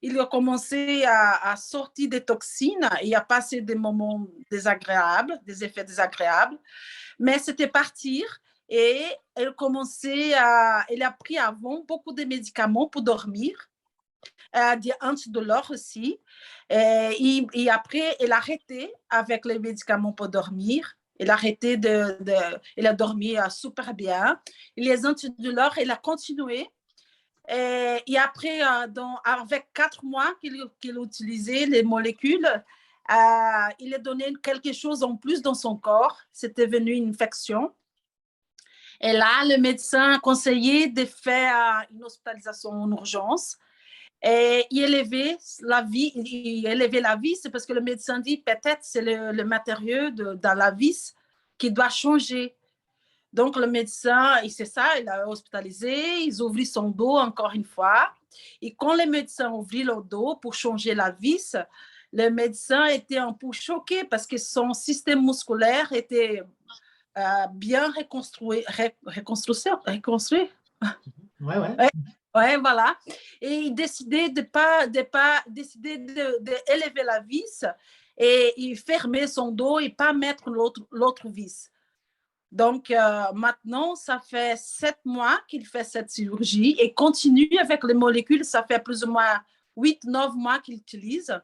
il a commencé à sortir des toxines. Il a passé des moments désagréables, des effets désagréables. Mais c'était partir. Et elle a pris avant beaucoup de médicaments pour dormir, des antidouleurs aussi. Et après, elle a arrêté avec les médicaments pour dormir. Elle a arrêté elle a dormi super bien. Et les antidouleurs, elle a continué. Et après, avec 4 mois qu'il utilisait les molécules, il a donné quelque chose en plus dans son corps. C'était devenu une infection. Et là, le médecin a conseillé de faire une hospitalisation en urgence. Et il élevait la vis, c'est parce que le médecin dit peut-être c'est le matériau dans la vis qui doit changer. Donc, le médecin, c'est ça, il a hospitalisé, ils ouvrent son dos encore une fois. Et quand le médecin ouvrit le dos pour changer la vis, le médecin était un peu choqué parce que son système musculaire était bien reconstruit. Ouais, ouais. Ouais, voilà. Et il décidait décider d'élever la vis et il fermait son dos et pas mettre l'autre vis. Donc, maintenant, ça fait 7 mois qu'il fait cette chirurgie et continue avec les molécules. Ça fait plus ou moins 8-9 mois qu'il utilise.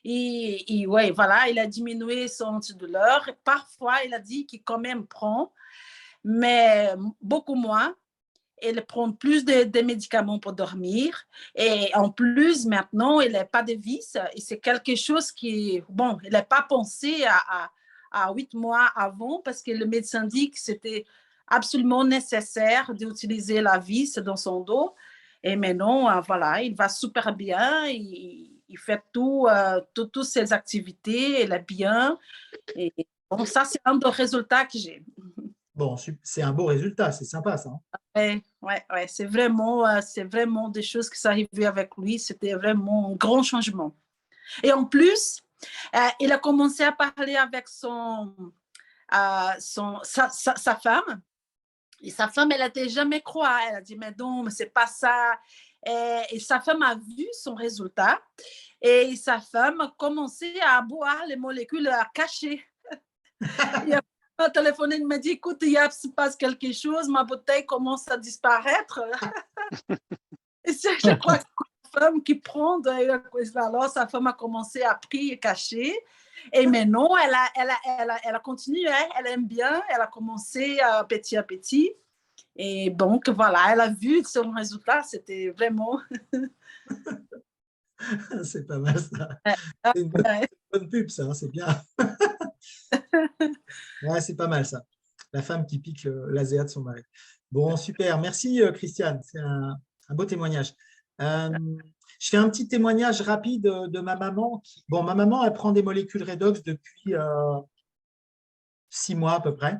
Et ouais, voilà, il a diminué son antidouleur. Parfois, il a dit qu'il quand même prend, mais beaucoup moins. Il prend plus de médicaments pour dormir. Et en plus, maintenant, il n'a pas de vis. Et c'est quelque chose qui, bon, il n'a pas pensé à 8 mois avant parce que le médecin dit que c'était absolument nécessaire d'utiliser la vis dans son dos. Et maintenant, voilà, il va super bien. Il fait toutes ses activités. Il est bien. Et bon, ça, c'est un des résultats que j'ai. Bon, c'est un beau résultat, c'est sympa ça. Ouais, c'est vraiment des choses qui sont arrivées avec lui. C'était vraiment un grand changement. Et en plus, il a commencé à parler avec sa femme. Et sa femme, elle n'était jamais croire. Elle a dit, mais non, mais c'est pas ça. Et sa femme a vu son résultat. Et sa femme a commencé à boire les molécules à cacher. Il a téléphoné, il m'a dit, écoute, il se passe quelque chose, ma bouteille commence à disparaître. Et je crois que c'est la femme qui prend, alors sa femme a commencé à prier et cacher. Et maintenant, elle a continué, elle aime bien, elle a commencé petit à petit. Et donc, voilà, elle a vu son résultat, c'était vraiment… C'est pas mal ça. C'est une bonne pub, ça, c'est bien. Ouais, c'est pas mal ça. La femme qui pique l'ASEA de son mari. Bon, super. Merci, Christiane. C'est un beau témoignage. Je fais un petit témoignage rapide de ma maman. Bon, ma maman, elle prend des molécules redox depuis 6 mois à peu près.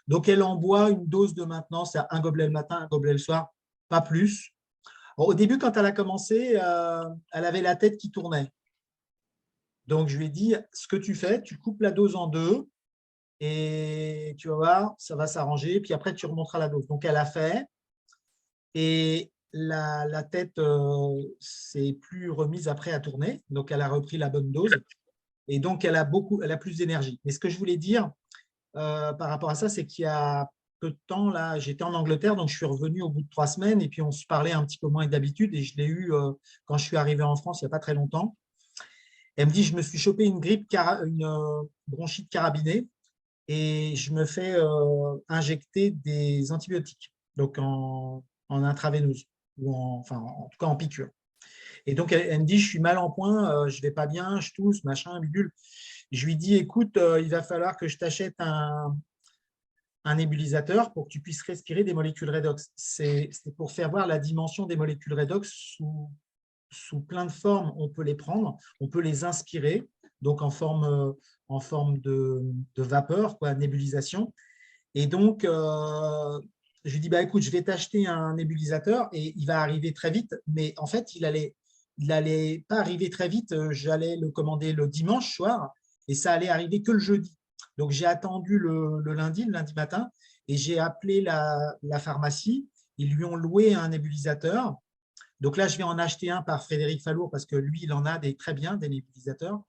Donc, elle en boit une dose de maintenance, c'est un gobelet le matin, un gobelet le soir, pas plus. Bon, au début, quand elle a commencé, elle avait la tête qui tournait. Donc, je lui ai dit, ce que tu fais, tu coupes la dose en deux et tu vas voir, ça va s'arranger. Puis après, tu remonteras la dose. Donc, elle a fait et la tête s'est plus remise après à tourner. Donc, elle a repris la bonne dose et donc, elle a plus d'énergie. Mais ce que je voulais dire par rapport à ça, c'est qu'il y a peu de temps, là, j'étais en Angleterre, donc je suis revenu au bout de 3 semaines et puis on se parlait un petit peu moins que d'habitude et je l'ai eu quand je suis arrivé en France il n'y a pas très longtemps. Elle me dit, je me suis chopé une bronchite carabinée et je me fais injecter des antibiotiques, donc en intraveineuse, ou en tout cas en piqûre. Et donc, elle me dit, je suis mal en point, je ne vais pas bien, je tousse, machin, bidule. Je lui dis, écoute, il va falloir que je t'achète un nébulisateur pour que tu puisses respirer des molécules redox. C'est pour faire voir la dimension des molécules redox sous plein de formes. On peut les prendre, on peut les inspirer, donc en forme de vapeur, quoi, nébulisation. Et donc, je lui dis, bah, écoute, je vais t'acheter un nébulisateur et il va arriver très vite. Mais en fait, il allait pas arriver très vite. J'allais le commander le dimanche soir et ça allait arriver que le jeudi. Donc, j'ai attendu le lundi matin, et j'ai appelé la pharmacie. Ils lui ont loué un nébulisateur. Donc là, je vais en acheter un par Frédéric Fallour parce que lui, il en a très bien, des nébulisateurs.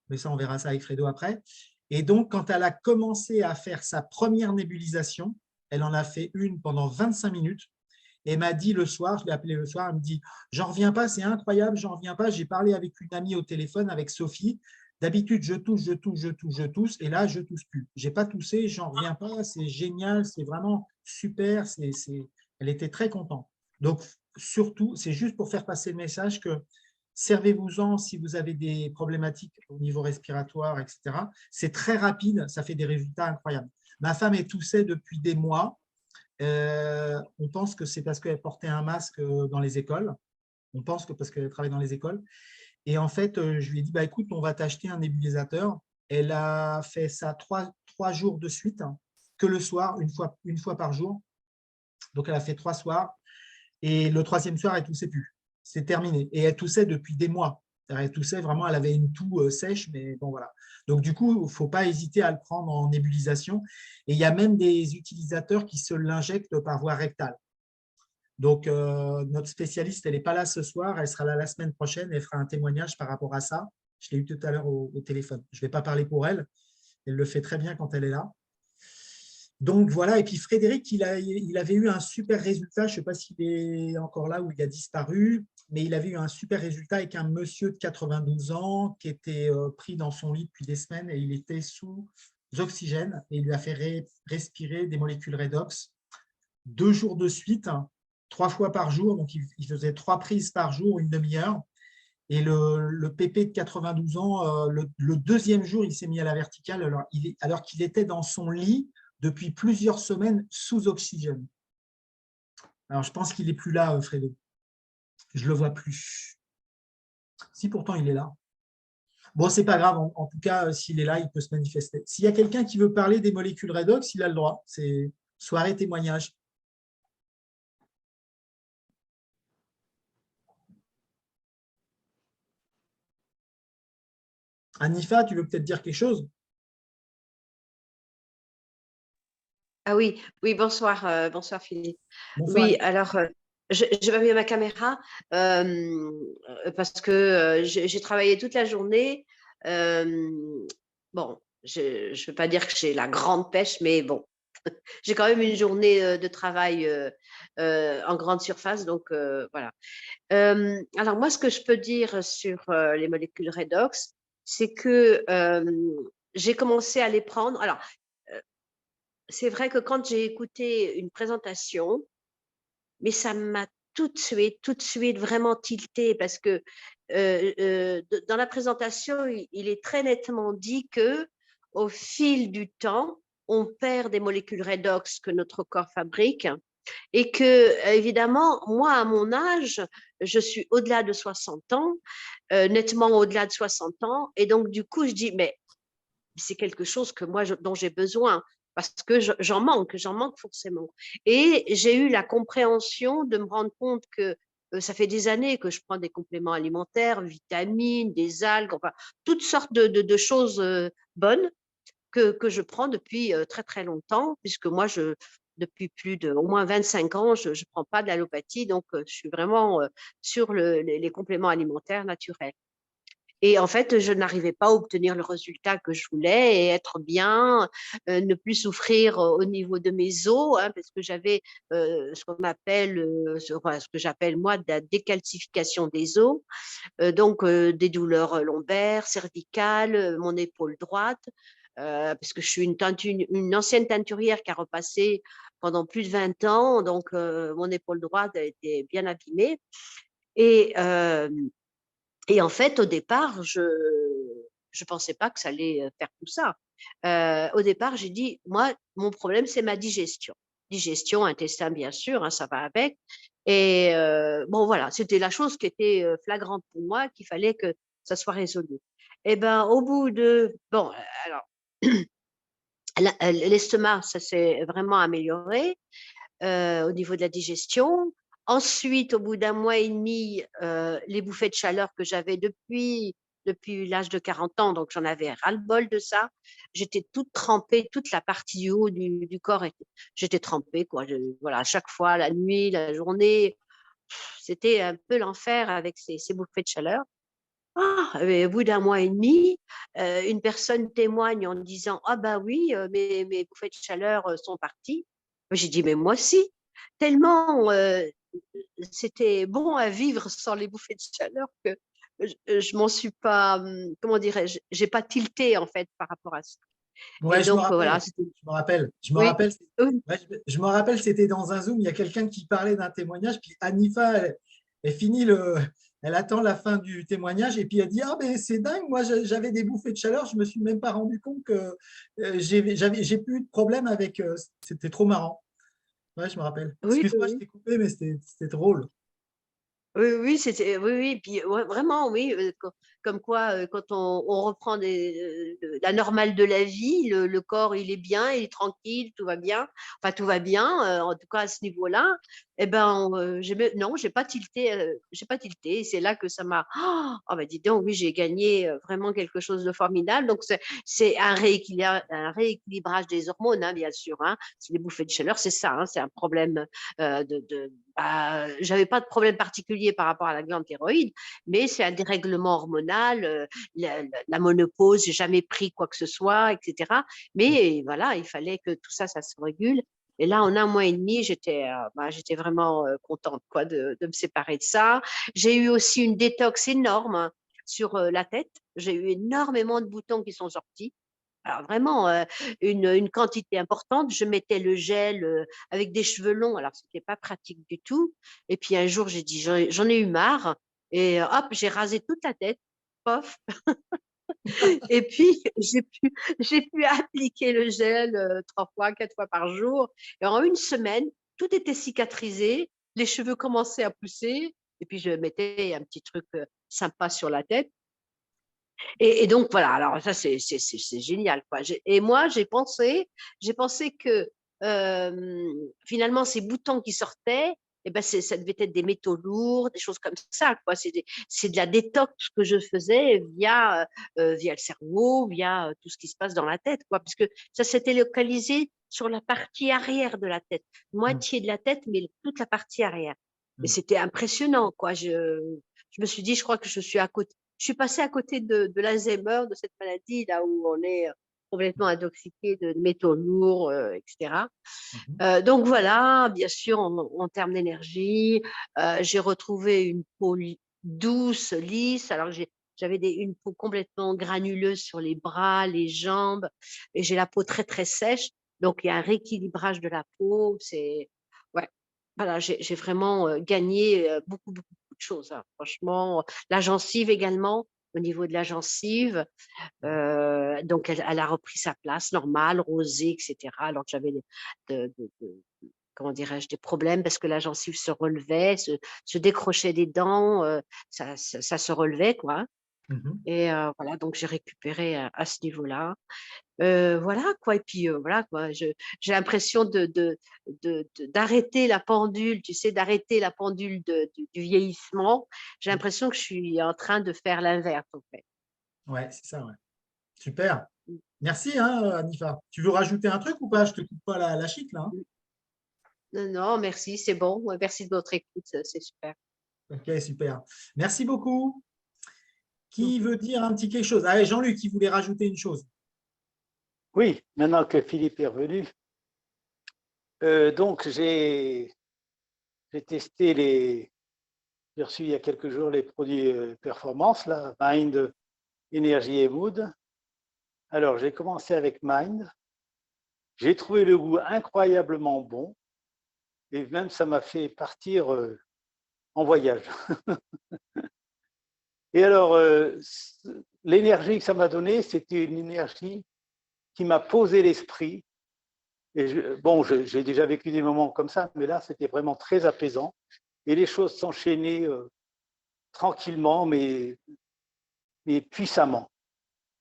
Mais ça, on verra ça avec Fredo après. Et donc, quand elle a commencé à faire sa première nébulisation, elle en a fait une pendant 25 minutes. Et m'a dit le soir, je l'ai appelé le soir, elle me dit, j'en reviens pas, c'est incroyable, j'en reviens pas. J'ai parlé avec une amie au téléphone, avec Sophie. D'habitude, je tousse, et là, je tousse plus. J'ai pas toussé, j'en reviens pas, c'est génial, c'est vraiment super. Elle était très contente. Donc, surtout, c'est juste pour faire passer le message que servez-vous-en si vous avez des problématiques au niveau respiratoire, etc. C'est très rapide, ça fait des résultats incroyables. Ma femme est toussée depuis des mois. On pense que c'est parce qu'elle portait un masque dans les écoles. On pense que parce qu'elle travaille dans les écoles. Et en fait, je lui ai dit, bah, écoute, on va t'acheter un nébulisateur. Elle a fait ça 3 jours de suite, hein, que le soir, une fois par jour. Donc, elle a fait 3 soirs. Et le 3e soir, elle ne toussait plus. C'est terminé. Et elle toussait depuis des mois. Elle toussait vraiment, elle avait une toux sèche, mais bon, voilà. Donc, du coup, il ne faut pas hésiter à le prendre en nébulisation. Et il y a même des utilisateurs qui se l'injectent par voie rectale. Donc, notre spécialiste, elle n'est pas là ce soir, elle sera là la semaine prochaine, elle fera un témoignage par rapport à ça. Je l'ai eu tout à l'heure au téléphone. Je ne vais pas parler pour elle, elle le fait très bien quand elle est là. Donc voilà, et puis Frédéric, il avait eu un super résultat, je ne sais pas s'il est encore là ou il a disparu, mais il avait eu un super résultat avec un monsieur de 92 ans qui était pris dans son lit depuis des semaines et il était sous oxygène et il lui a fait respirer des molécules redox 2 jours de suite, 3 fois par jour, donc il faisait 3 prises par jour, une demi-heure. Et le pépé de 92 ans, le deuxième jour, il s'est mis à la verticale alors qu'il était dans son lit depuis plusieurs semaines sous oxygène. Alors, je pense qu'il n'est plus là, Frédéric. Je ne le vois plus. Si, pourtant, il est là. Bon, ce n'est pas grave. En tout cas, s'il est là, il peut se manifester. S'il y a quelqu'un qui veut parler des molécules redox, il a le droit. C'est soirée témoignage. Anifa, tu veux peut-être dire quelque chose? Ah oui, oui, bonsoir, bonsoir Philippe. Bonsoir, Oui, Anifa. alors, je vais mis ma caméra parce que j'ai travaillé toute la journée. Bon, je ne veux pas dire que j'ai la grande pêche, mais bon, j'ai quand même une journée de travail en grande surface, donc voilà. Alors, moi, ce que je peux dire sur les molécules redox, c'est que j'ai commencé à les prendre. Alors, c'est vrai que quand j'ai écouté une présentation, mais ça m'a tout de suite vraiment tilté parce que dans la présentation, il est très nettement dit que au fil du temps, on perd des molécules redox que notre corps fabrique et que, évidemment, moi, à mon âge, je suis au-delà de 60 ans, nettement au-delà de 60 ans, et donc du coup, je dis, mais c'est quelque chose que moi, dont j'ai besoin parce que j'en manque forcément. Et j'ai eu la compréhension de me rendre compte que ça fait des années que je prends des compléments alimentaires, vitamines, des algues, enfin, toutes sortes de choses bonnes que je prends depuis très, très longtemps, puisque moi, depuis plus de au moins 25 ans, je ne prends pas de l'allopathie, donc je suis vraiment sur les compléments alimentaires naturels. Et en fait, je n'arrivais pas à obtenir le résultat que je voulais et être bien, ne plus souffrir au niveau de mes os, hein, parce que j'avais ce qu'on appelle, enfin, ce que j'appelle moi de la décalcification des os, donc des douleurs lombaires, cervicales, mon épaule droite, parce que je suis une ancienne teinturière qui a repassé pendant plus de 20 ans, donc mon épaule droite a été bien abîmée. Et et en fait, au départ, je ne pensais pas que ça allait faire tout ça. Au départ, j'ai dit, moi, mon problème, c'est ma digestion. Digestion, intestin, bien sûr, hein, ça va avec. Et bon, voilà, c'était la chose qui était flagrante pour moi, qu'il fallait que ça soit résolu. Et ben, au bout de… Bon, alors, l'estomac, ça s'est vraiment amélioré au niveau de la digestion. Ensuite, au bout d'un mois et demi, les bouffées de chaleur que j'avais depuis l'âge de 40 ans, donc j'en avais ras-le-bol de ça. J'étais toute trempée, toute la partie du haut du corps, j'étais trempée, quoi. Voilà, à chaque fois, la nuit, la journée, c'était un peu l'enfer avec ces bouffées de chaleur. Ah, et au bout d'un mois et demi, une personne témoigne en disant: «Ah bah oui, mes bouffées de chaleur sont parties». J'ai dit: «Mais moi aussi!» Tellement c'était bon à vivre sans les bouffées de chaleur que je m'en suis pas, comment dirais-je, j'ai pas tilté en fait par rapport à ça. Et Ouais, je me donc voilà, rappelle. c'était… Je me rappelle. Je me Oui, rappelle. oui, Ouais, je me rappelle, c'était dans un Zoom, il y a quelqu'un qui parlait d'un témoignage, puis Anifa, elle finit elle attend la fin du témoignage, et puis elle dit: «Ah, mais c'est dingue, moi j'avais des bouffées de chaleur, je ne me suis même pas rendu compte que j'ai plus eu de problème avec. C'était trop marrant.» Ouais, je me rappelle. oui, Excuse-moi, je oui. t'ai coupé, mais c'était drôle. Oui, oui, c'était, oui, oui, puis ouais, vraiment, oui, comme quoi, quand on reprend la normale de la vie, le corps, il est bien, il est tranquille, tout va bien, enfin, tout va bien, en tout cas à ce niveau-là, eh ben, non, j'ai pas tilté, et c'est là que ça m'a, oh, bah, dis donc, oui, j'ai gagné vraiment quelque chose de formidable, donc c'est un rééquilibrage des hormones, hein, bien sûr, hein, c'est les bouffées de chaleur, c'est ça, hein, c'est un problème j'avais pas de problème particulier par rapport à la glande thyroïde, mais c'est un dérèglement hormonal, la ménopause, j'ai jamais pris quoi que ce soit, etc. Mais voilà, il fallait que tout ça, ça se régule. Et là, en 1 mois et demi, j'étais vraiment contente quoi, de me séparer de ça. J'ai eu aussi une détox énorme hein, sur la tête. J'ai eu énormément de boutons qui sont sortis. Alors vraiment, une quantité importante. Je mettais le gel avec des cheveux longs, alors ce n'était pas pratique du tout. Et puis un jour, j'ai dit, j'en ai eu marre. Et hop, j'ai rasé toute la tête. Pof. Et puis, j'ai pu appliquer le gel 3 fois, 4 fois par jour. Et en 1 semaine, tout était cicatrisé. Les cheveux commençaient à pousser. Et puis, je mettais un petit truc sympa sur la tête. Et donc, voilà, alors ça, c'est génial, quoi. Et moi, j'ai pensé que finalement, ces boutons qui sortaient, eh ben, ça devait être des métaux lourds, des choses comme ça, quoi. C'est de la détox que je faisais via le cerveau, via tout ce qui se passe dans la tête, quoi, puisque ça s'était localisé sur la partie arrière de la tête, moitié de la tête, mais toute la partie arrière. Et c'était impressionnant, quoi. Je me suis dit, je crois que je suis passée à côté de l'Alzheimer, de cette maladie là où on est complètement intoxiqué de métaux lourds, etc. Donc voilà, bien sûr, en termes d'énergie, j'ai retrouvé une peau douce, lisse, alors que j'avais une peau complètement granuleuse sur les bras, les jambes, et j'ai la peau très très sèche. Donc il y a un rééquilibrage de la peau. Ouais, voilà, j'ai vraiment gagné beaucoup beaucoup de choses. Hein. Franchement, la gencive également. Au niveau de la gencive, donc elle a repris sa place normale, rosée, etc. Alors que j'avais comment dirais-je, des problèmes parce que la gencive se relevait, se décrochait des dents, ça se relevait, quoi. Et voilà, donc j'ai récupéré à ce niveau-là. Voilà, quoi. Et puis voilà, quoi. J'ai l'impression d'arrêter la pendule, tu sais, d'arrêter la pendule du vieillissement. J'ai l'impression que je suis en train de faire l'inverse, en fait. Ouais, c'est ça, ouais. Super. Merci, hein, Anifa. Tu veux rajouter un truc ou pas? Je te coupe pas la chic, là. Hein. Non, non, merci, c'est bon. Merci de votre écoute, c'est super. Ok, super. Merci beaucoup. Qui veut dire un petit quelque chose? Allez, Jean-Luc, qui voulait rajouter une chose. Oui, maintenant que Philippe est revenu. Donc, j'ai testé j'ai reçu il y a quelques jours les produits performance, là, Mind, Énergie et Mood. Alors, j'ai commencé avec Mind. J'ai trouvé le goût incroyablement bon et même ça m'a fait partir en voyage. Et alors, l'énergie que ça m'a donnée, c'était une énergie qui m'a posé l'esprit. Et j'ai déjà vécu des moments comme ça, mais là, c'était vraiment très apaisant. Et les choses s'enchaînaient tranquillement, mais puissamment.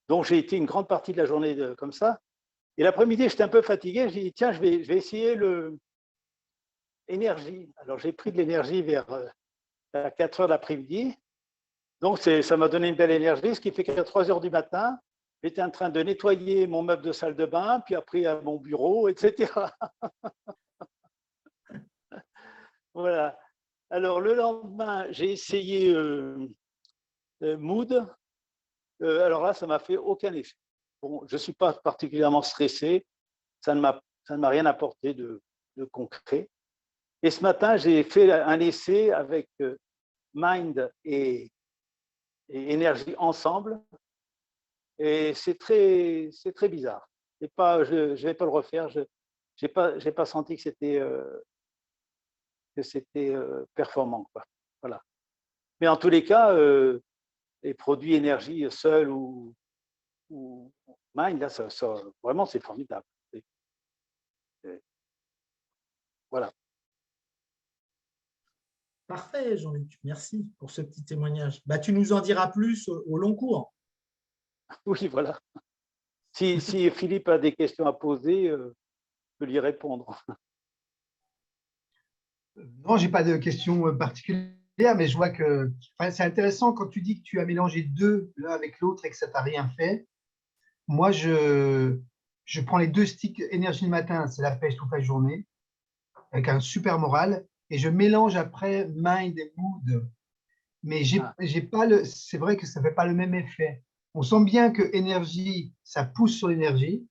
Donc, j'ai été une grande partie de la journée comme ça. Et l'après-midi, j'étais un peu fatigué. J'ai dit, tiens, je vais essayer l'énergie. Alors, j'ai pris de l'énergie vers 4 heures de l'après-midi. Donc, ça m'a donné une belle énergie, ce qui fait qu'à 3 heures du matin, j'étais en train de nettoyer mon meuble de salle de bain, puis après à mon bureau, etc. Voilà. Alors, le lendemain, j'ai essayé Mood. Alors là, ça ne m'a fait aucun effet. Bon, je ne suis pas particulièrement stressé. Ça ne m'a rien apporté de concret. Et ce matin, j'ai fait un essai avec Mind et Énergie ensemble. Et c'est très bizarre. Je ne vais pas le refaire. Je n'ai pas senti que c'était performant, quoi. Voilà. Mais en tous les cas, les produits énergie seuls ou Mind, là, vraiment, c'est formidable. Voilà. Parfait, Jean-Luc. Merci pour ce petit témoignage. Bah, tu nous en diras plus au long cours. Oui, voilà. Si Philippe a des questions à poser, je peux lui répondre. Non, je n'ai pas de questions particulières, mais je vois que c'est intéressant quand tu dis que tu as mélangé deux l'un avec l'autre et que ça t'a rien fait. Moi, je prends les 2 sticks énergie le matin, c'est la pêche toute la journée, avec un super moral. et je mélange après mind et mood. Mais j'ai pas c'est vrai que ça fait pas le même effet. On sent bien que énergie, ça pousse sur l'énergie.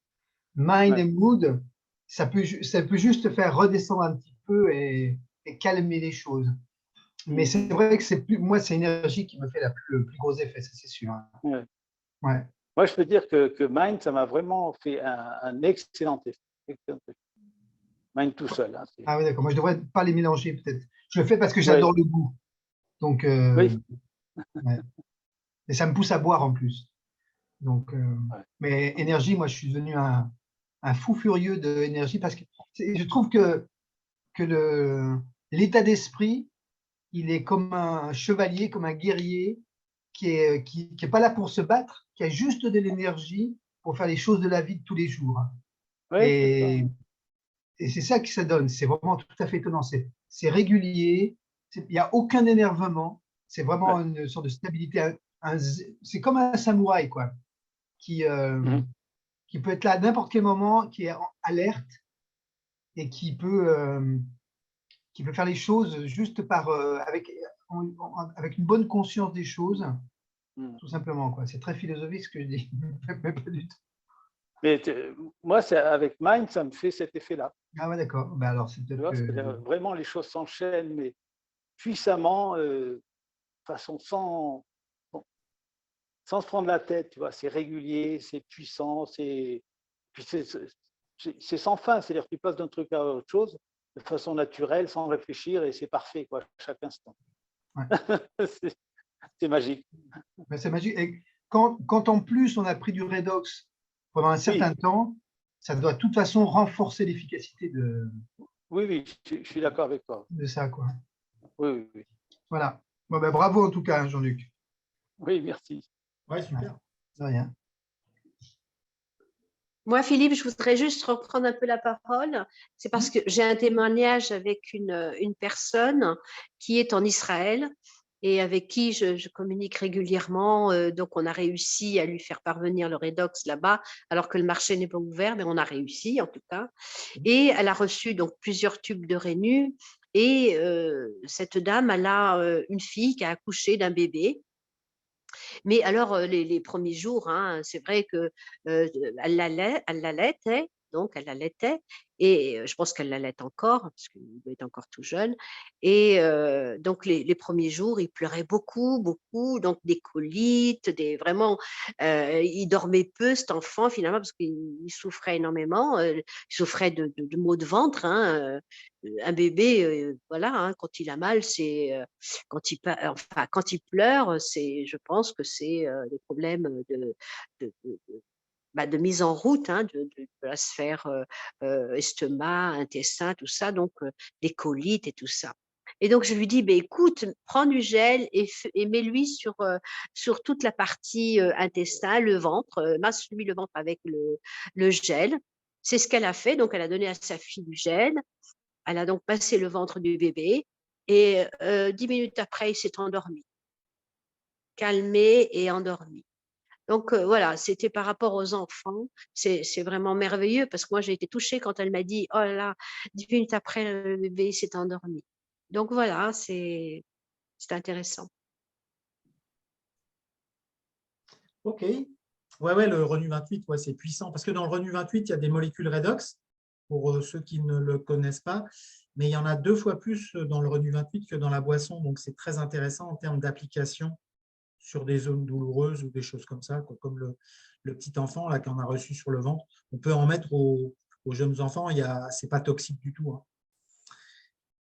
Mind et mood, ça peut juste faire redescendre un petit peu et calmer les choses. Mais c'est vrai que moi, c'est l'énergie qui me fait le plus gros effet, ça c'est sûr. Ouais. Ouais. Moi, je peux dire que Mind, ça m'a vraiment fait un excellent effet. Mind tout seul. Hein, ah oui, d'accord. Moi, je devrais pas les mélanger peut-être. Je le fais parce que j'adore le goût. Donc, oui. Ouais. Et ça me pousse à boire en plus. Donc, mais énergie, moi, je suis devenu un fou furieux d'énergie parce que je trouve que l'état d'esprit, il est comme un chevalier, comme un guerrier qui est pas là pour se battre, qui a juste de l'énergie pour faire les choses de la vie de tous les jours. Et c'est ça que ça donne. C'est vraiment tout à fait étonnant. C'est régulier. Il n'y a aucun énervement. C'est vraiment une sorte de stabilité. C'est comme un samouraï, quoi, qui peut être là à n'importe quel moment, qui est en alerte et qui peut faire les choses juste avec une bonne conscience des choses, tout simplement, quoi. C'est très philosophique ce que je dis, mais pas du tout. Mais moi, avec Mind, ça me fait cet effet-là. Ah ouais, d'accord. Ben alors, c'est peut-être vraiment, les choses s'enchaînent, mais puissamment, façon sans se prendre la tête, tu vois. C'est régulier, c'est puissant, c'est sans fin. C'est-à-dire que tu passes d'un truc à autre chose de façon naturelle, sans réfléchir, et c'est parfait, quoi, chaque instant. Ouais. C'est magique. Ben, c'est magique. Et quand en plus on a pris du redox pendant un certain temps, ça doit de toute façon renforcer l'efficacité de. Oui, je suis d'accord avec toi. De ça, quoi. Oui. Voilà. Bon, ben, bravo en tout cas, Jean-Luc. Oui, merci. Ouais, super. De rien. Moi, Philippe, je voudrais juste reprendre un peu la parole. C'est parce que j'ai un témoignage avec une personne qui est en Israël et avec qui je communique régulièrement. Donc, on a réussi à lui faire parvenir le Redox là-bas, alors que le marché n'est pas ouvert, mais on a réussi en tout cas. Et elle a reçu donc plusieurs tubes de Rénu. Et cette dame, elle a une fille qui a accouché d'un bébé. Mais alors, les premiers jours, hein, c'est vrai qu'elle l'allaitait, donc elle l'allaitait, et je pense qu'elle l'allaite encore, parce qu'il est encore tout jeune. Et donc, les premiers jours, il pleurait beaucoup, beaucoup, donc des colites, vraiment, il dormait peu, cet enfant, finalement, parce qu'il souffrait énormément, il souffrait de maux de ventre. Hein, un bébé, voilà, hein, quand il a mal, c'est quand il pleure, je pense que c'est des problèmes de mise en route, hein, de la sphère estomac, intestin, tout ça, donc des colites et tout ça. Et donc, je lui dis, écoute, prends du gel et mets-lui sur toute la partie intestin, le ventre, masse-lui le ventre avec le gel. C'est ce qu'elle a fait. Donc, elle a donné à sa fille du gel. Elle a donc passé le ventre du bébé et 10 minutes après, il s'est endormi, calmé et endormi. Donc voilà, c'était par rapport aux enfants. C'est vraiment merveilleux parce que moi, j'ai été touchée quand elle m'a dit, oh là là, 10 minutes après, le bébé s'est endormi. Donc voilà, c'est intéressant. OK. Ouais, le Renu 28, ouais, c'est puissant. Parce que dans le Renu 28, il y a des molécules redox, pour ceux qui ne le connaissent pas. Mais il y en a 2 fois plus dans le Renu 28 que dans la boisson. Donc, c'est très intéressant en termes d'application sur des zones douloureuses ou des choses comme ça, quoi, comme le petit enfant là qu'on a reçu sur le ventre. On peut en mettre aux jeunes enfants. C'est pas toxique du tout. Hein.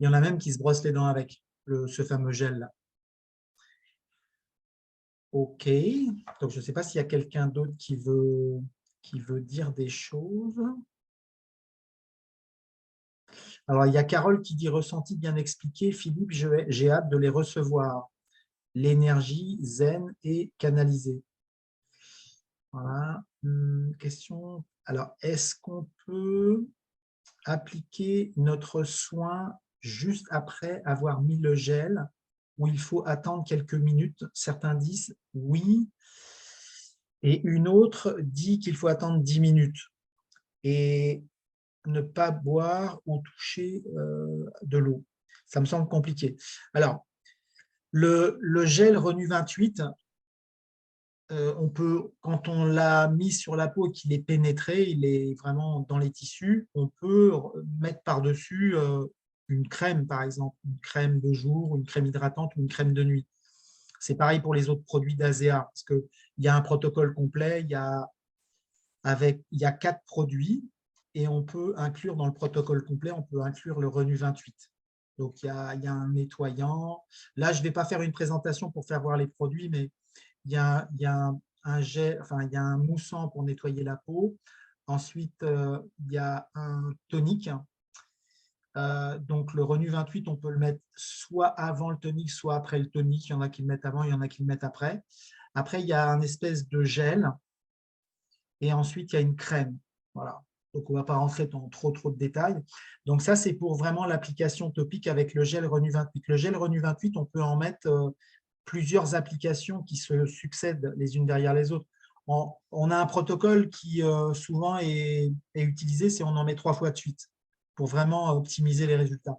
Il y en a même qui se brossent les dents avec ce fameux gel-là. OK. Donc, je ne sais pas s'il y a quelqu'un d'autre qui veut dire des choses. Alors, il y a Carole qui dit « Ressenti bien expliqué. Philippe, j'ai hâte de les recevoir. L'énergie zen et canalisée. » Voilà. Question. Alors, est-ce qu'on peut appliquer notre soin juste après avoir mis le gel ou il faut attendre quelques minutes? Certains disent oui. Et une autre dit qu'il faut attendre 10 minutes et ne pas boire ou toucher de l'eau. Ça me semble compliqué. Alors, le gel Renu 28, on peut, quand on l'a mis sur la peau et qu'il est pénétré, il est vraiment dans les tissus, on peut mettre par-dessus une crème, par exemple, une crème de jour, une crème hydratante ou une crème de nuit. C'est pareil pour les autres produits d'ASEA, parce qu'il y a un protocole complet, il y a 4 produits, et on peut inclure dans le protocole complet, on peut inclure le Renu 28. Donc, il y a un nettoyant. Là, je ne vais pas faire une présentation pour faire voir les produits, mais il y a un gel, enfin, il y a un moussant pour nettoyer la peau. Ensuite, il y a un tonique. Donc, le Renu 28, on peut le mettre soit avant le tonique, soit après le tonique. Il y en a qui le mettent avant, il y en a qui le mettent après. Après, il y a un espèce de gel. Et ensuite, il y a une crème. Voilà. Donc, on ne va pas rentrer dans trop de détails. Donc, ça, c'est pour vraiment l'application topique avec le gel Renu 28. Le gel Renu 28, on peut en mettre plusieurs applications qui se succèdent les unes derrière les autres. On a un protocole qui souvent est utilisé, c'est on en met 3 fois de suite pour vraiment optimiser les résultats.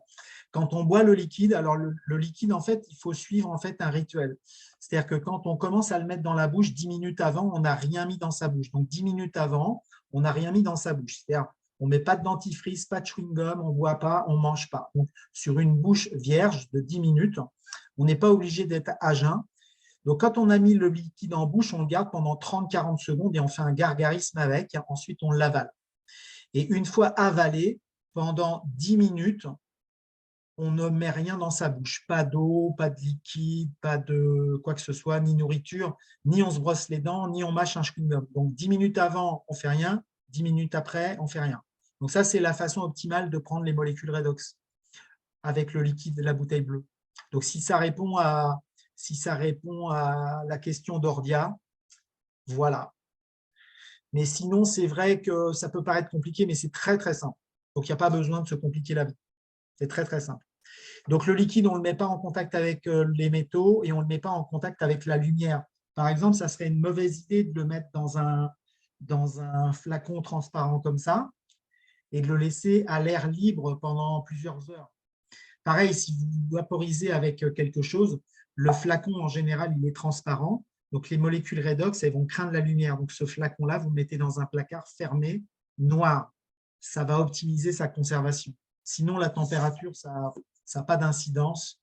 Quand on boit le liquide, alors le liquide, en fait, il faut suivre en fait un rituel. C'est-à-dire que quand on commence à le mettre dans la bouche, 10 minutes avant, on n'a rien mis dans sa bouche. Donc, 10 minutes avant, on n'a rien mis dans sa bouche. C'est-à-dire, on ne met pas de dentifrice, pas de chewing-gum, on ne boit pas, on ne mange pas. Donc, sur une bouche vierge de 10 minutes, on n'est pas obligé d'être à jeun. Donc, quand on a mis le liquide en bouche, on le garde pendant 30-40 secondes et on fait un gargarisme avec. Ensuite, on l'avale. Et une fois avalé, pendant 10 minutes, on ne met rien dans sa bouche. Pas d'eau, pas de liquide, pas de quoi que ce soit, ni nourriture, ni on se brosse les dents, ni on mâche un chewing-gum. Donc, 10 minutes avant, on ne fait rien. 10 minutes après, on ne fait rien. Donc, ça, c'est la façon optimale de prendre les molécules redox avec le liquide de la bouteille bleue. Donc, si ça répond à la question d'Ordia, voilà. Mais sinon, c'est vrai que ça peut paraître compliqué, mais c'est très, très simple. Donc, il n'y a pas besoin de se compliquer la vie. C'est très, très simple. Donc, le liquide, on ne le met pas en contact avec les métaux et on ne le met pas en contact avec la lumière. Par exemple, ça serait une mauvaise idée de le mettre dans un flacon transparent comme ça et de le laisser à l'air libre pendant plusieurs heures. Pareil, si vous vaporisez avec quelque chose, le flacon, en général, il est transparent. Donc, les molécules redox, elles vont craindre la lumière. Donc, ce flacon-là, vous le mettez dans un placard fermé, noir. Ça va optimiser sa conservation. Sinon, la température, ça n'a pas d'incidence.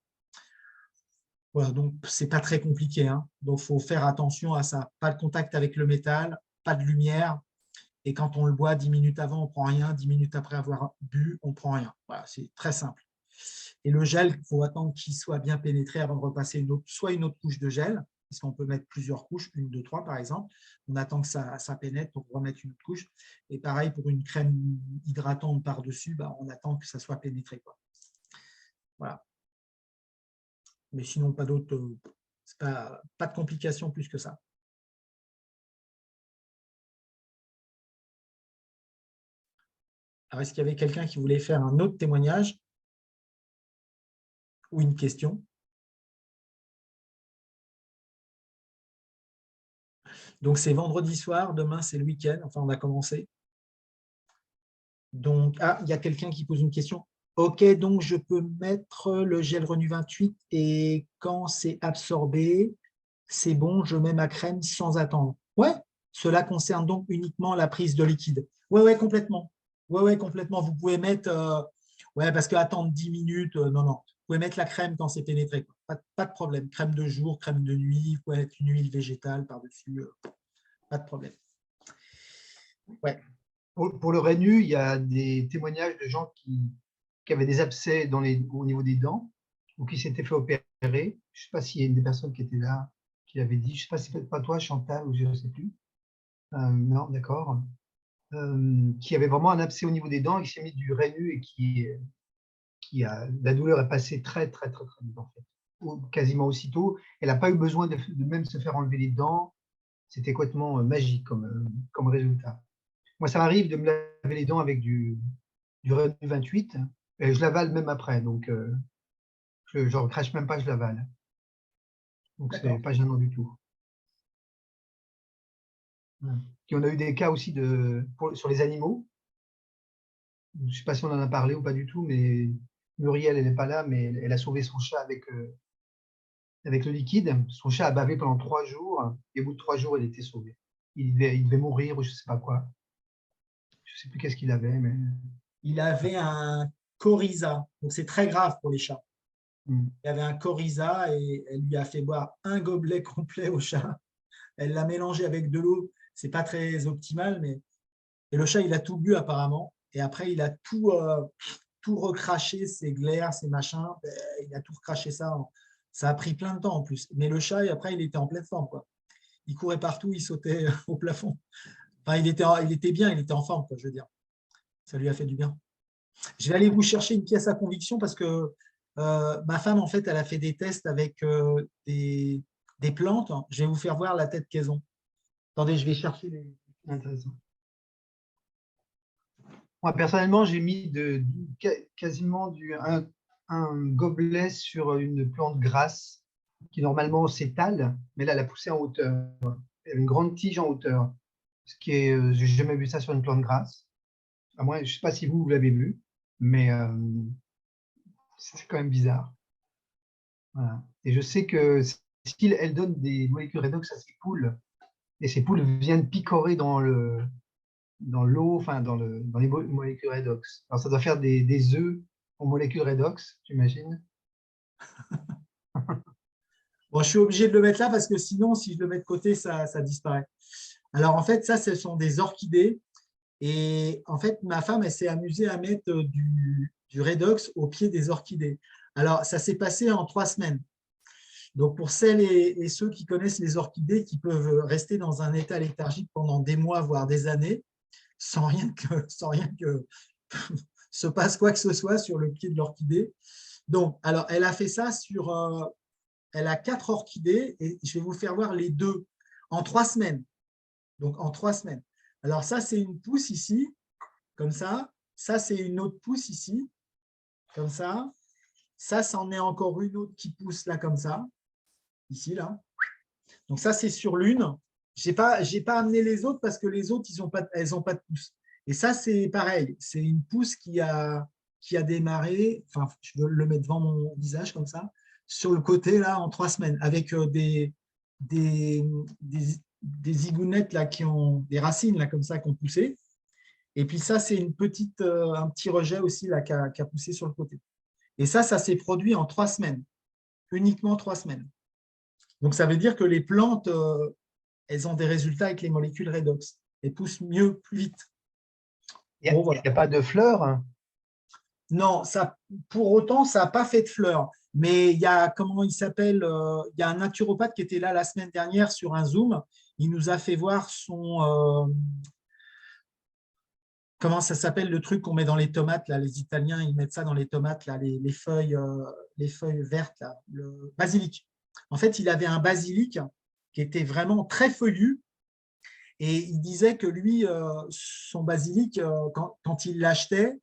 Voilà, donc, ce n'est pas très compliqué. Hein. Donc, il faut faire attention à ça. Pas de contact avec le métal, pas de lumière. Et quand on le boit 10 minutes avant, on ne prend rien. 10 minutes après avoir bu, on ne prend rien. Voilà, c'est très simple. Et le gel, il faut attendre qu'il soit bien pénétré avant de repasser soit une autre couche de gel, parce qu'on peut mettre plusieurs couches, 1, 2, 3 par exemple. On attend que ça pénètre pour remettre une autre couche. Et pareil, pour une crème hydratante par-dessus, on attend que ça soit pénétré, quoi. Voilà. Mais sinon, pas d'autre, pas de complications plus que ça. Alors, est-ce qu'il y avait quelqu'un qui voulait faire un autre témoignage ou une question? Donc, c'est vendredi soir, demain, c'est le week-end. Enfin, on a commencé. Donc, il y a quelqu'un qui pose une question. OK, donc je peux mettre le gel Renu 28 et quand c'est absorbé, c'est bon, je mets ma crème sans attendre. Ouais, cela concerne donc uniquement la prise de liquide. Ouais, complètement. Ouais, complètement. Vous pouvez mettre, parce que attendre 10 minutes, non. Vous pouvez mettre la crème quand c'est pénétré. Pas de problème. Crème de jour, crème de nuit, vous pouvez mettre une huile végétale par-dessus. Pas de problème. Ouais. Pour le Renu, il y a des témoignages de gens qui avaient des abcès au niveau des dents ou qui s'étaient fait opérer. Je ne sais pas s'il y a des personnes qui étaient là, qui l'avaient dit. Je ne sais pas si c'est peut-être pas toi, Chantal, ou je ne sais plus. Non, d'accord. Qui avait vraiment un abcès au niveau des dents et qui s'est mis du Renu et la douleur est passée très, très, très, très vite en fait. Quasiment aussitôt. Elle n'a pas eu besoin de même se faire enlever les dents. C'était complètement magique comme résultat. Moi, ça m'arrive de me laver les dents avec du Renu 28 et je l'avale même après. Donc, je ne recrache même pas, je l'avale. Donc, ce n'est pas gênant du tout. Puis, on a eu des cas aussi sur les animaux. Je ne sais pas si on en a parlé ou pas du tout, mais Muriel, elle n'est pas là, mais elle a sauvé son chat avec le liquide. Son chat a bavé pendant 3 jours, et au bout de 3 jours, il était sauvé. Il devait mourir ou je ne sais pas quoi. Je ne sais plus qu'est-ce qu'il avait, mais… Il avait un coryza, donc c'est très grave pour les chats. Il avait un coryza et elle lui a fait boire un gobelet complet au chat. Elle l'a mélangé avec de l'eau. C'est pas très optimal, mais et le chat, il a tout bu apparemment. Et après, il a tout recraché, ses glaires, ses machins. Il a tout recraché ça. Ça a pris plein de temps en plus. Mais le chat, après, il était en pleine forme, quoi. Il courait partout, il sautait au plafond. Enfin, il était bien, il était en forme, quoi, je veux dire. Ça lui a fait du bien. Je vais aller vous chercher une pièce à conviction parce que ma femme, en fait, elle a fait des tests avec des plantes. Je vais vous faire voir la tête qu'elles ont. Attendez, je vais chercher les… Intéressant. Moi, personnellement, j'ai mis quasiment un gobelet sur une plante grasse qui normalement s'étale, mais là, elle a poussé en hauteur. Elle a une grande tige en hauteur. Ce qui est, j'ai jamais vu ça sur une plante grasse. À moins, je ne sais pas si vous l'avez vu, mais c'est quand même bizarre. Voilà. Et je sais que si elle donne des molécules redox à ses poules, et ces poules viennent picorer dans l'eau, enfin dans les molécules redox. Alors ça doit faire des œufs aux molécules redox, j'imagine. Bon, je suis obligé de le mettre là parce que sinon, si je le mets de côté, ça disparaît. Alors, en fait, ça, ce sont des orchidées. Et en fait, ma femme, elle s'est amusée à mettre du redox au pied des orchidées. Alors, ça s'est passé en 3 semaines. Donc, pour celles et ceux qui connaissent les orchidées, qui peuvent rester dans un état léthargique pendant des mois, voire des années, sans rien que se passe quoi que ce soit sur le pied de l'orchidée. Donc, alors, elle a fait ça sur… elle a 4 orchidées et je vais vous faire voir les 2 en 3 semaines. Donc, en 3 semaines. Alors, ça, c'est une pousse ici, comme ça. Ça, c'est une autre pousse ici, comme ça. Ça, c'en est encore une autre qui pousse là, comme ça, ici, là. Donc, ça, c'est sur l'une. Je n'ai pas amené les autres parce que les autres, elles n'ont pas de pousse. Et ça, c'est pareil. C'est une pousse qui a démarré, enfin, je veux le mettre devant mon visage, comme ça, sur le côté, là, en 3 semaines, avec des zigounettes là, qui ont des racines là, comme ça, qui ont poussé. Et puis ça, c'est un petit rejet aussi là, qui a poussé sur le côté. Et ça s'est produit en 3 semaines, uniquement 3 semaines. Donc, ça veut dire que les plantes, elles ont des résultats avec les molécules redox. Elles poussent mieux, plus vite. Il n'y a pas de fleurs, hein? Non, pour autant, ça n'a pas fait de fleurs. Mais il y a, comment il s'appelle, il y a un naturopathe qui était là la semaine dernière sur un Zoom. Il nous a fait voir son… comment ça s'appelle le truc qu'on met dans les tomates là, les Italiens, ils mettent ça dans les tomates, là, les feuilles vertes, là, le basilic. En fait, il avait un basilic qui était vraiment très feuillu. Et il disait que lui, son basilic, quand il l'achetait,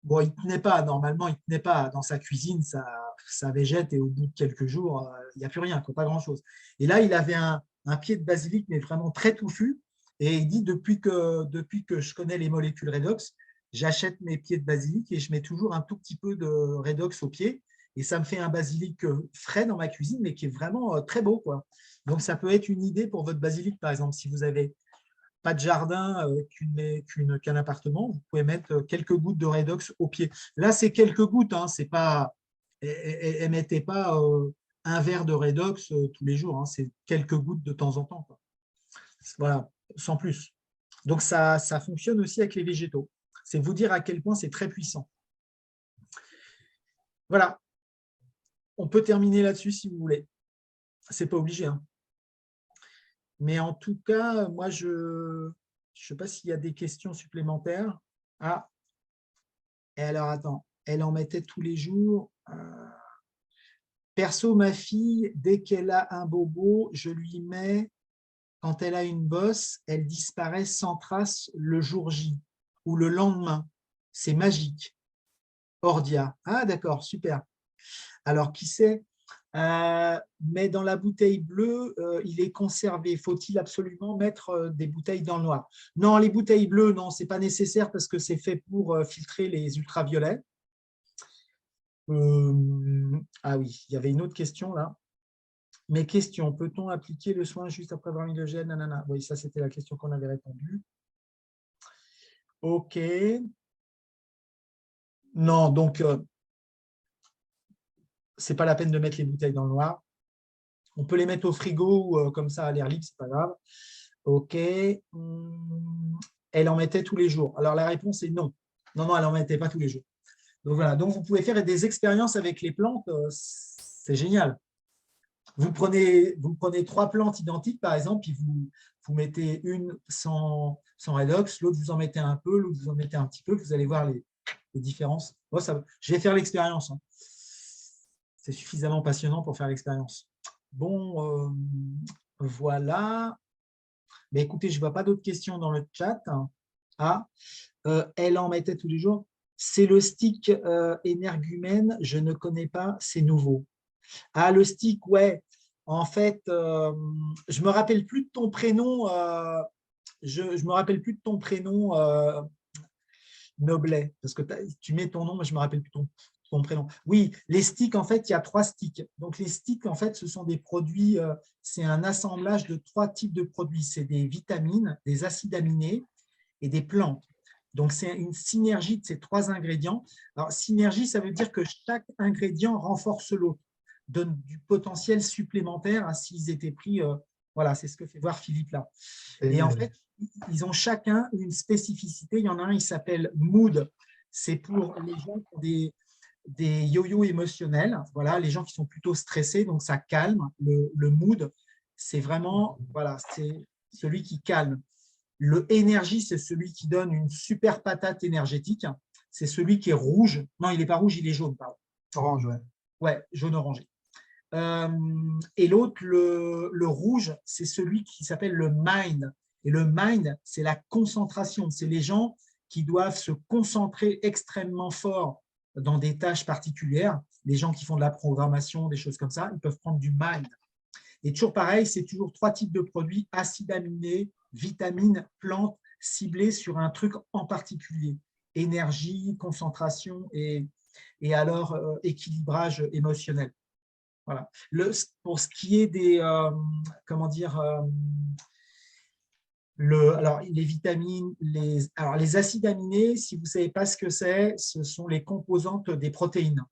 bon, il ne tenait pas, normalement, il ne tenait pas dans sa cuisine, ça végète et au bout de quelques jours, il n'y a plus rien, pas grand-chose. Et là, il avait un pied de basilic, mais vraiment très touffu. Et il dit, depuis que je connais les molécules redox, j'achète mes pieds de basilic et je mets toujours un tout petit peu de redox au pied. Et ça me fait un basilic frais dans ma cuisine, mais qui est vraiment très beau, quoi. Donc, ça peut être une idée pour votre basilic, par exemple, si vous n'avez pas de jardin qu'un appartement, vous pouvez mettre quelques gouttes de redox au pied. Là, c'est quelques gouttes, hein, c'est pas, et ne mettez pas un verre de redox tous les jours, hein, c'est quelques gouttes de temps en temps, quoi. Voilà, sans plus. Donc, ça fonctionne aussi avec les végétaux. C'est vous dire à quel point c'est très puissant. Voilà. On peut terminer là-dessus si vous voulez. Ce n'est pas obligé, hein. Mais en tout cas, moi, je ne sais pas s'il y a des questions supplémentaires. Ah, et alors, attends, elle en mettait tous les jours. Perso, ma fille, dès qu'elle a un bobo, je lui mets, quand elle a une bosse, elle disparaît sans trace le jour J ou le lendemain. C'est magique. Ordia. Ah, d'accord, super. Alors, qui sait? Mais dans la bouteille bleue, il est conservé. Faut-il absolument mettre des bouteilles dans le noir? Non, les bouteilles bleues, non, ce n'est pas nécessaire parce que c'est fait pour filtrer les ultraviolets. Ah oui, il y avait une autre question là. Mes questions, peut-on appliquer le soin juste après avoir mis le gel? Nanana. Oui, ça c'était la question qu'on avait répondu. OK. Non, donc c'est pas la peine de mettre les bouteilles dans le noir. On peut les mettre au frigo ou comme ça à l'air libre, c'est pas grave. OK. Elle en mettait tous les jours. Alors la réponse est non. Non, non, elle n'en mettait pas tous les jours. Donc voilà, donc vous pouvez faire des expériences avec les plantes, c'est génial. Vous prenez 3 plantes identiques, par exemple, puis vous mettez une sans redox, l'autre vous en mettez un peu, l'autre vous en mettez un petit peu, vous allez voir les différences. Moi, je vais faire l'expérience. Hein. C'est suffisamment passionnant pour faire l'expérience. Bon, voilà. Mais écoutez, je ne vois pas d'autres questions dans le chat. Ah, elle en mettait tous les jours. C'est le stick énergumène, je ne connais pas, c'est nouveau. Ah, le stick, ouais. En fait, je ne me rappelle plus de ton prénom. Je me rappelle plus de ton prénom, Noblet, parce que tu mets ton nom, mais je ne me rappelle plus ton prénom. Oui, les sticks, en fait, il y a 3 sticks. Donc, les sticks, en fait, ce sont des produits, c'est un assemblage de 3 types de produits. C'est des vitamines, des acides aminés et des plantes. Donc, c'est une synergie de ces 3 ingrédients. Alors, synergie, ça veut dire que chaque ingrédient renforce l'autre, donne du potentiel supplémentaire à s'ils étaient pris. Voilà, c'est ce que fait voir Philippe là. Et en fait, ils ont chacun une spécificité. Il y en a un, il s'appelle Mood. C'est pour les gens qui ont des yo-yo émotionnels. Voilà, les gens qui sont plutôt stressés, donc ça calme. Le Mood, c'est vraiment, voilà, c'est celui qui calme. Le énergie, c'est celui qui donne une super patate énergétique. C'est celui qui est rouge. Non, il n'est pas rouge, il est jaune, pardon. Orange, ouais. Ouais, jaune-orangé. Et l'autre, le rouge, c'est celui qui s'appelle le mind. Et le mind, c'est la concentration. C'est les gens qui doivent se concentrer extrêmement fort dans des tâches particulières. Les gens qui font de la programmation, des choses comme ça, ils peuvent prendre du mind. Et toujours pareil, c'est toujours 3 types de produits, acides aminés, vitamines, plantes, ciblés sur un truc en particulier. Énergie, concentration et alors équilibrage émotionnel. Voilà. Pour ce qui est des, comment dire, alors les vitamines, alors les acides aminés, si vous ne savez pas ce que c'est, ce sont les composantes des protéines.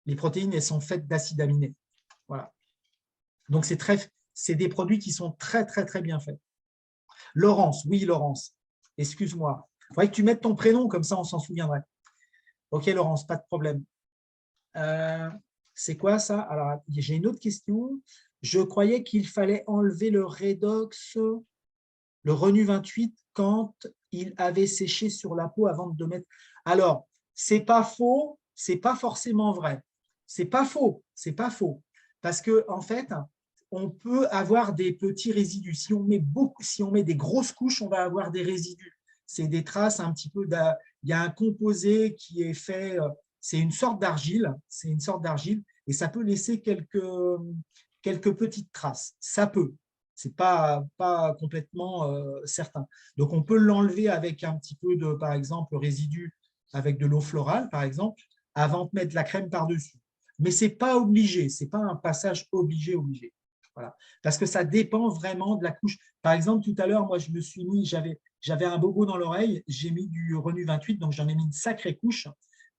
Les protéines, elles sont faites d'acides aminés. Voilà. Donc, c'est des produits qui sont très, très, très bien faits. Laurence, oui, Laurence, excuse-moi. Il faudrait que tu mettes ton prénom, comme ça, on s'en souviendrait. Ok, Laurence, pas de problème. C'est quoi ça? Alors, j'ai une autre question. Je croyais qu'il fallait enlever le redox, le Renu 28, quand il avait séché sur la peau avant de mettre… Alors, c'est pas faux, c'est pas forcément vrai. C'est pas faux, c'est pas faux. Parce que en fait, on peut avoir des petits résidus. Si on met des grosses couches, on va avoir des résidus. C'est des traces un petit peu… Il y a un composé qui est fait… C'est une sorte d'argile, et ça peut laisser quelques petites traces. Ça peut. Ce n'est pas complètement certain. Donc, on peut l'enlever avec un petit peu de, par exemple, résidu avec de l'eau florale, par exemple, avant de mettre de la crème par-dessus. Mais ce n'est pas obligé, ce n'est pas un passage obligé. Voilà. Parce que ça dépend vraiment de la couche. Par exemple, tout à l'heure, moi, je me suis mis, j'avais un bobo dans l'oreille, j'ai mis du Renu 28, donc j'en ai mis une sacrée couche,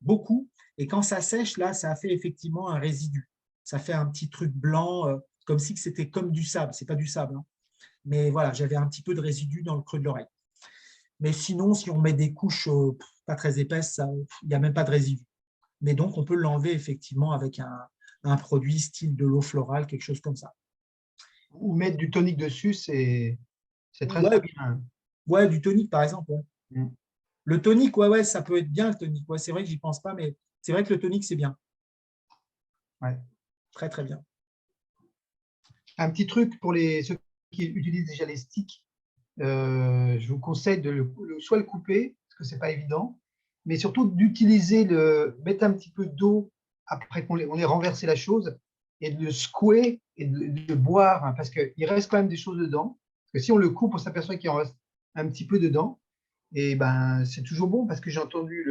beaucoup. Et quand ça sèche, là, ça a fait effectivement un résidu. Ça fait un petit truc blanc, comme si c'était comme du sable. Ce n'est pas du sable. Hein. Mais voilà, j'avais un petit peu de résidu dans le creux de l'oreille. Mais sinon, si on met des couches pas très épaisses, il n'y a même pas de résidu. Mais donc, on peut l'enlever effectivement avec un produit style de l'eau florale, quelque chose comme ça. Ou mettre du tonique dessus, c'est très, très bien. Ouais, du tonique, par exemple. Ouais. Le tonique, ouais, ça peut être bien, le tonique. Ouais, c'est vrai que j'y pense pas, mais c'est vrai que le tonique, c'est bien. Ouais. Très, très bien. Un petit truc pour ceux qui utilisent déjà les sticks, je vous conseille de soit le couper, parce que ce n'est pas évident, mais surtout d'utiliser mettre un petit peu d'eau après qu'on ait renversé la chose et de le secouer et de boire, hein, parce qu'il reste quand même des choses dedans. Parce que si on le coupe, on s'aperçoit qu'il en reste un petit peu dedans. Et ben, c'est toujours bon parce que j'ai entendu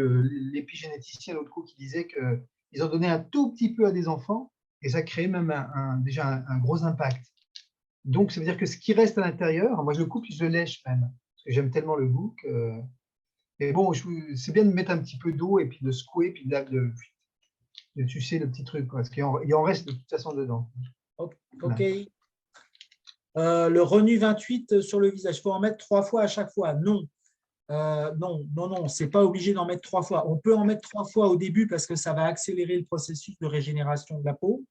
l'épigénéticien l'autre coup qui disait qu'il ils ont donné un tout petit peu à des enfants et ça crée même déjà un gros impact. Donc, ça veut dire que ce qui reste à l'intérieur, moi je le coupe et je le lèche même, parce que j'aime tellement le goût que… Mais bon, c'est bien de mettre un petit peu d'eau et puis de secouer, puis de sucer le petit truc, quoi, parce qu'il en reste de toute façon dedans. Ok. Voilà. Le Renu 28 sur le visage, il faut en mettre 3 fois à chaque fois. Non. Non, c'est pas obligé d'en mettre 3 fois. On peut en mettre 3 fois au début parce que ça va accélérer le processus de régénération de la peau.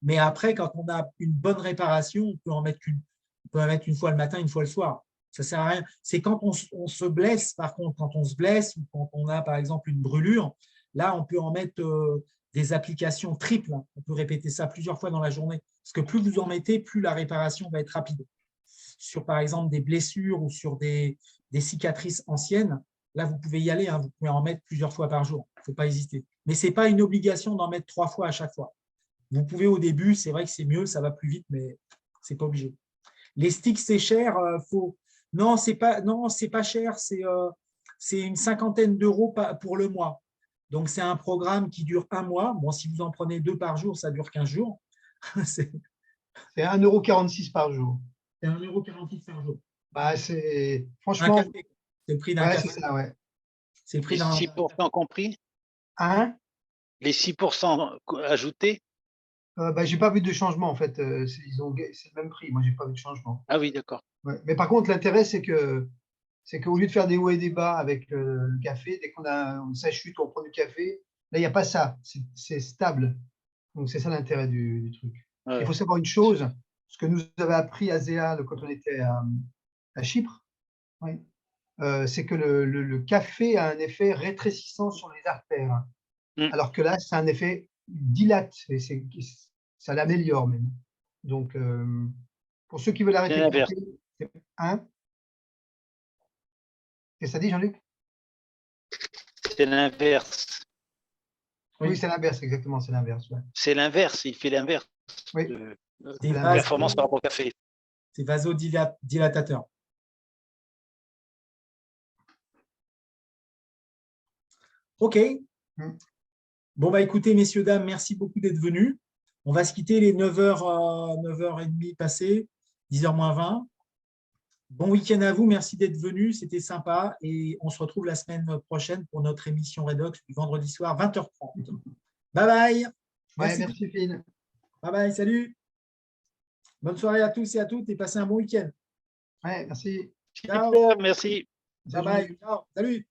Mais après, quand on a une bonne réparation, on peut en mettre une fois le matin, une fois le soir. Ça sert à rien. C'est quand on se blesse, par contre, quand on se blesse ou quand on a, par exemple, une brûlure, là, on peut en mettre des applications triples. On peut répéter ça plusieurs fois dans la journée. Parce que plus vous en mettez, plus la réparation va être rapide. Sur, par exemple, des blessures ou sur des cicatrices anciennes, là, vous pouvez y aller. Vous pouvez en mettre plusieurs fois par jour. Il ne faut pas hésiter. Mais ce n'est pas une obligation d'en mettre 3 fois à chaque fois. Vous pouvez au début, c'est vrai que c'est mieux, ça va plus vite, mais ce n'est pas obligé. Les sticks, c'est cher. Non, ce n'est pas cher. C'est une 50aine d'euros pour le mois. Donc, c'est un programme qui dure 1 mois. Bon, si vous en prenez 2 par jour, ça dure 15 jours. C'est 1,46 € par jour. C'est 1,46 € par jour. Bah, c'est franchement. C'est le prix d'un café. C'est ça, ouais. C'est le prix d'un. 6% compris? Hein? Les 6% ajoutés? J'ai pas vu de changement en fait. C'est le même prix. Moi, j'ai pas vu de changement. Ah oui, d'accord. Ouais. Mais par contre, l'intérêt, c'est qu'au lieu de faire des hauts et des bas avec le café, dès ça chute, on prend du café. Là, il n'y a pas ça. C'est stable. Donc, c'est ça l'intérêt du truc. Ouais. Il faut savoir une chose, ce que nous avait appris Azéa quand on était à Chypre, oui, c'est que le café a un effet rétrécissant sur les artères, alors que là, c'est un effet dilate, ça l'améliore même. Donc, pour ceux qui veulent arrêter le café, hein? Qu'est-ce que ça dit, Jean-Luc? C'est l'inverse. Oui, c'est l'inverse, exactement, c'est l'inverse. Ouais. C'est l'inverse, il fait l'inverse. Oui. De performance par rapport au café. C'est vasodilatateur. OK. Bon, écoutez, messieurs, dames, merci beaucoup d'être venus. On va se quitter les 9h30 passées, 10h moins 20. Bon week-end à vous, merci d'être venus, c'était sympa. Et on se retrouve la semaine prochaine pour notre émission Redox du vendredi soir, 20h30. Bye bye. Merci Phil. Bye bye, salut. Bonne soirée à tous et à toutes et passez un bon week-end. Ouais, merci. Ciao. Super, merci. Bye bye. Ciao. Salut.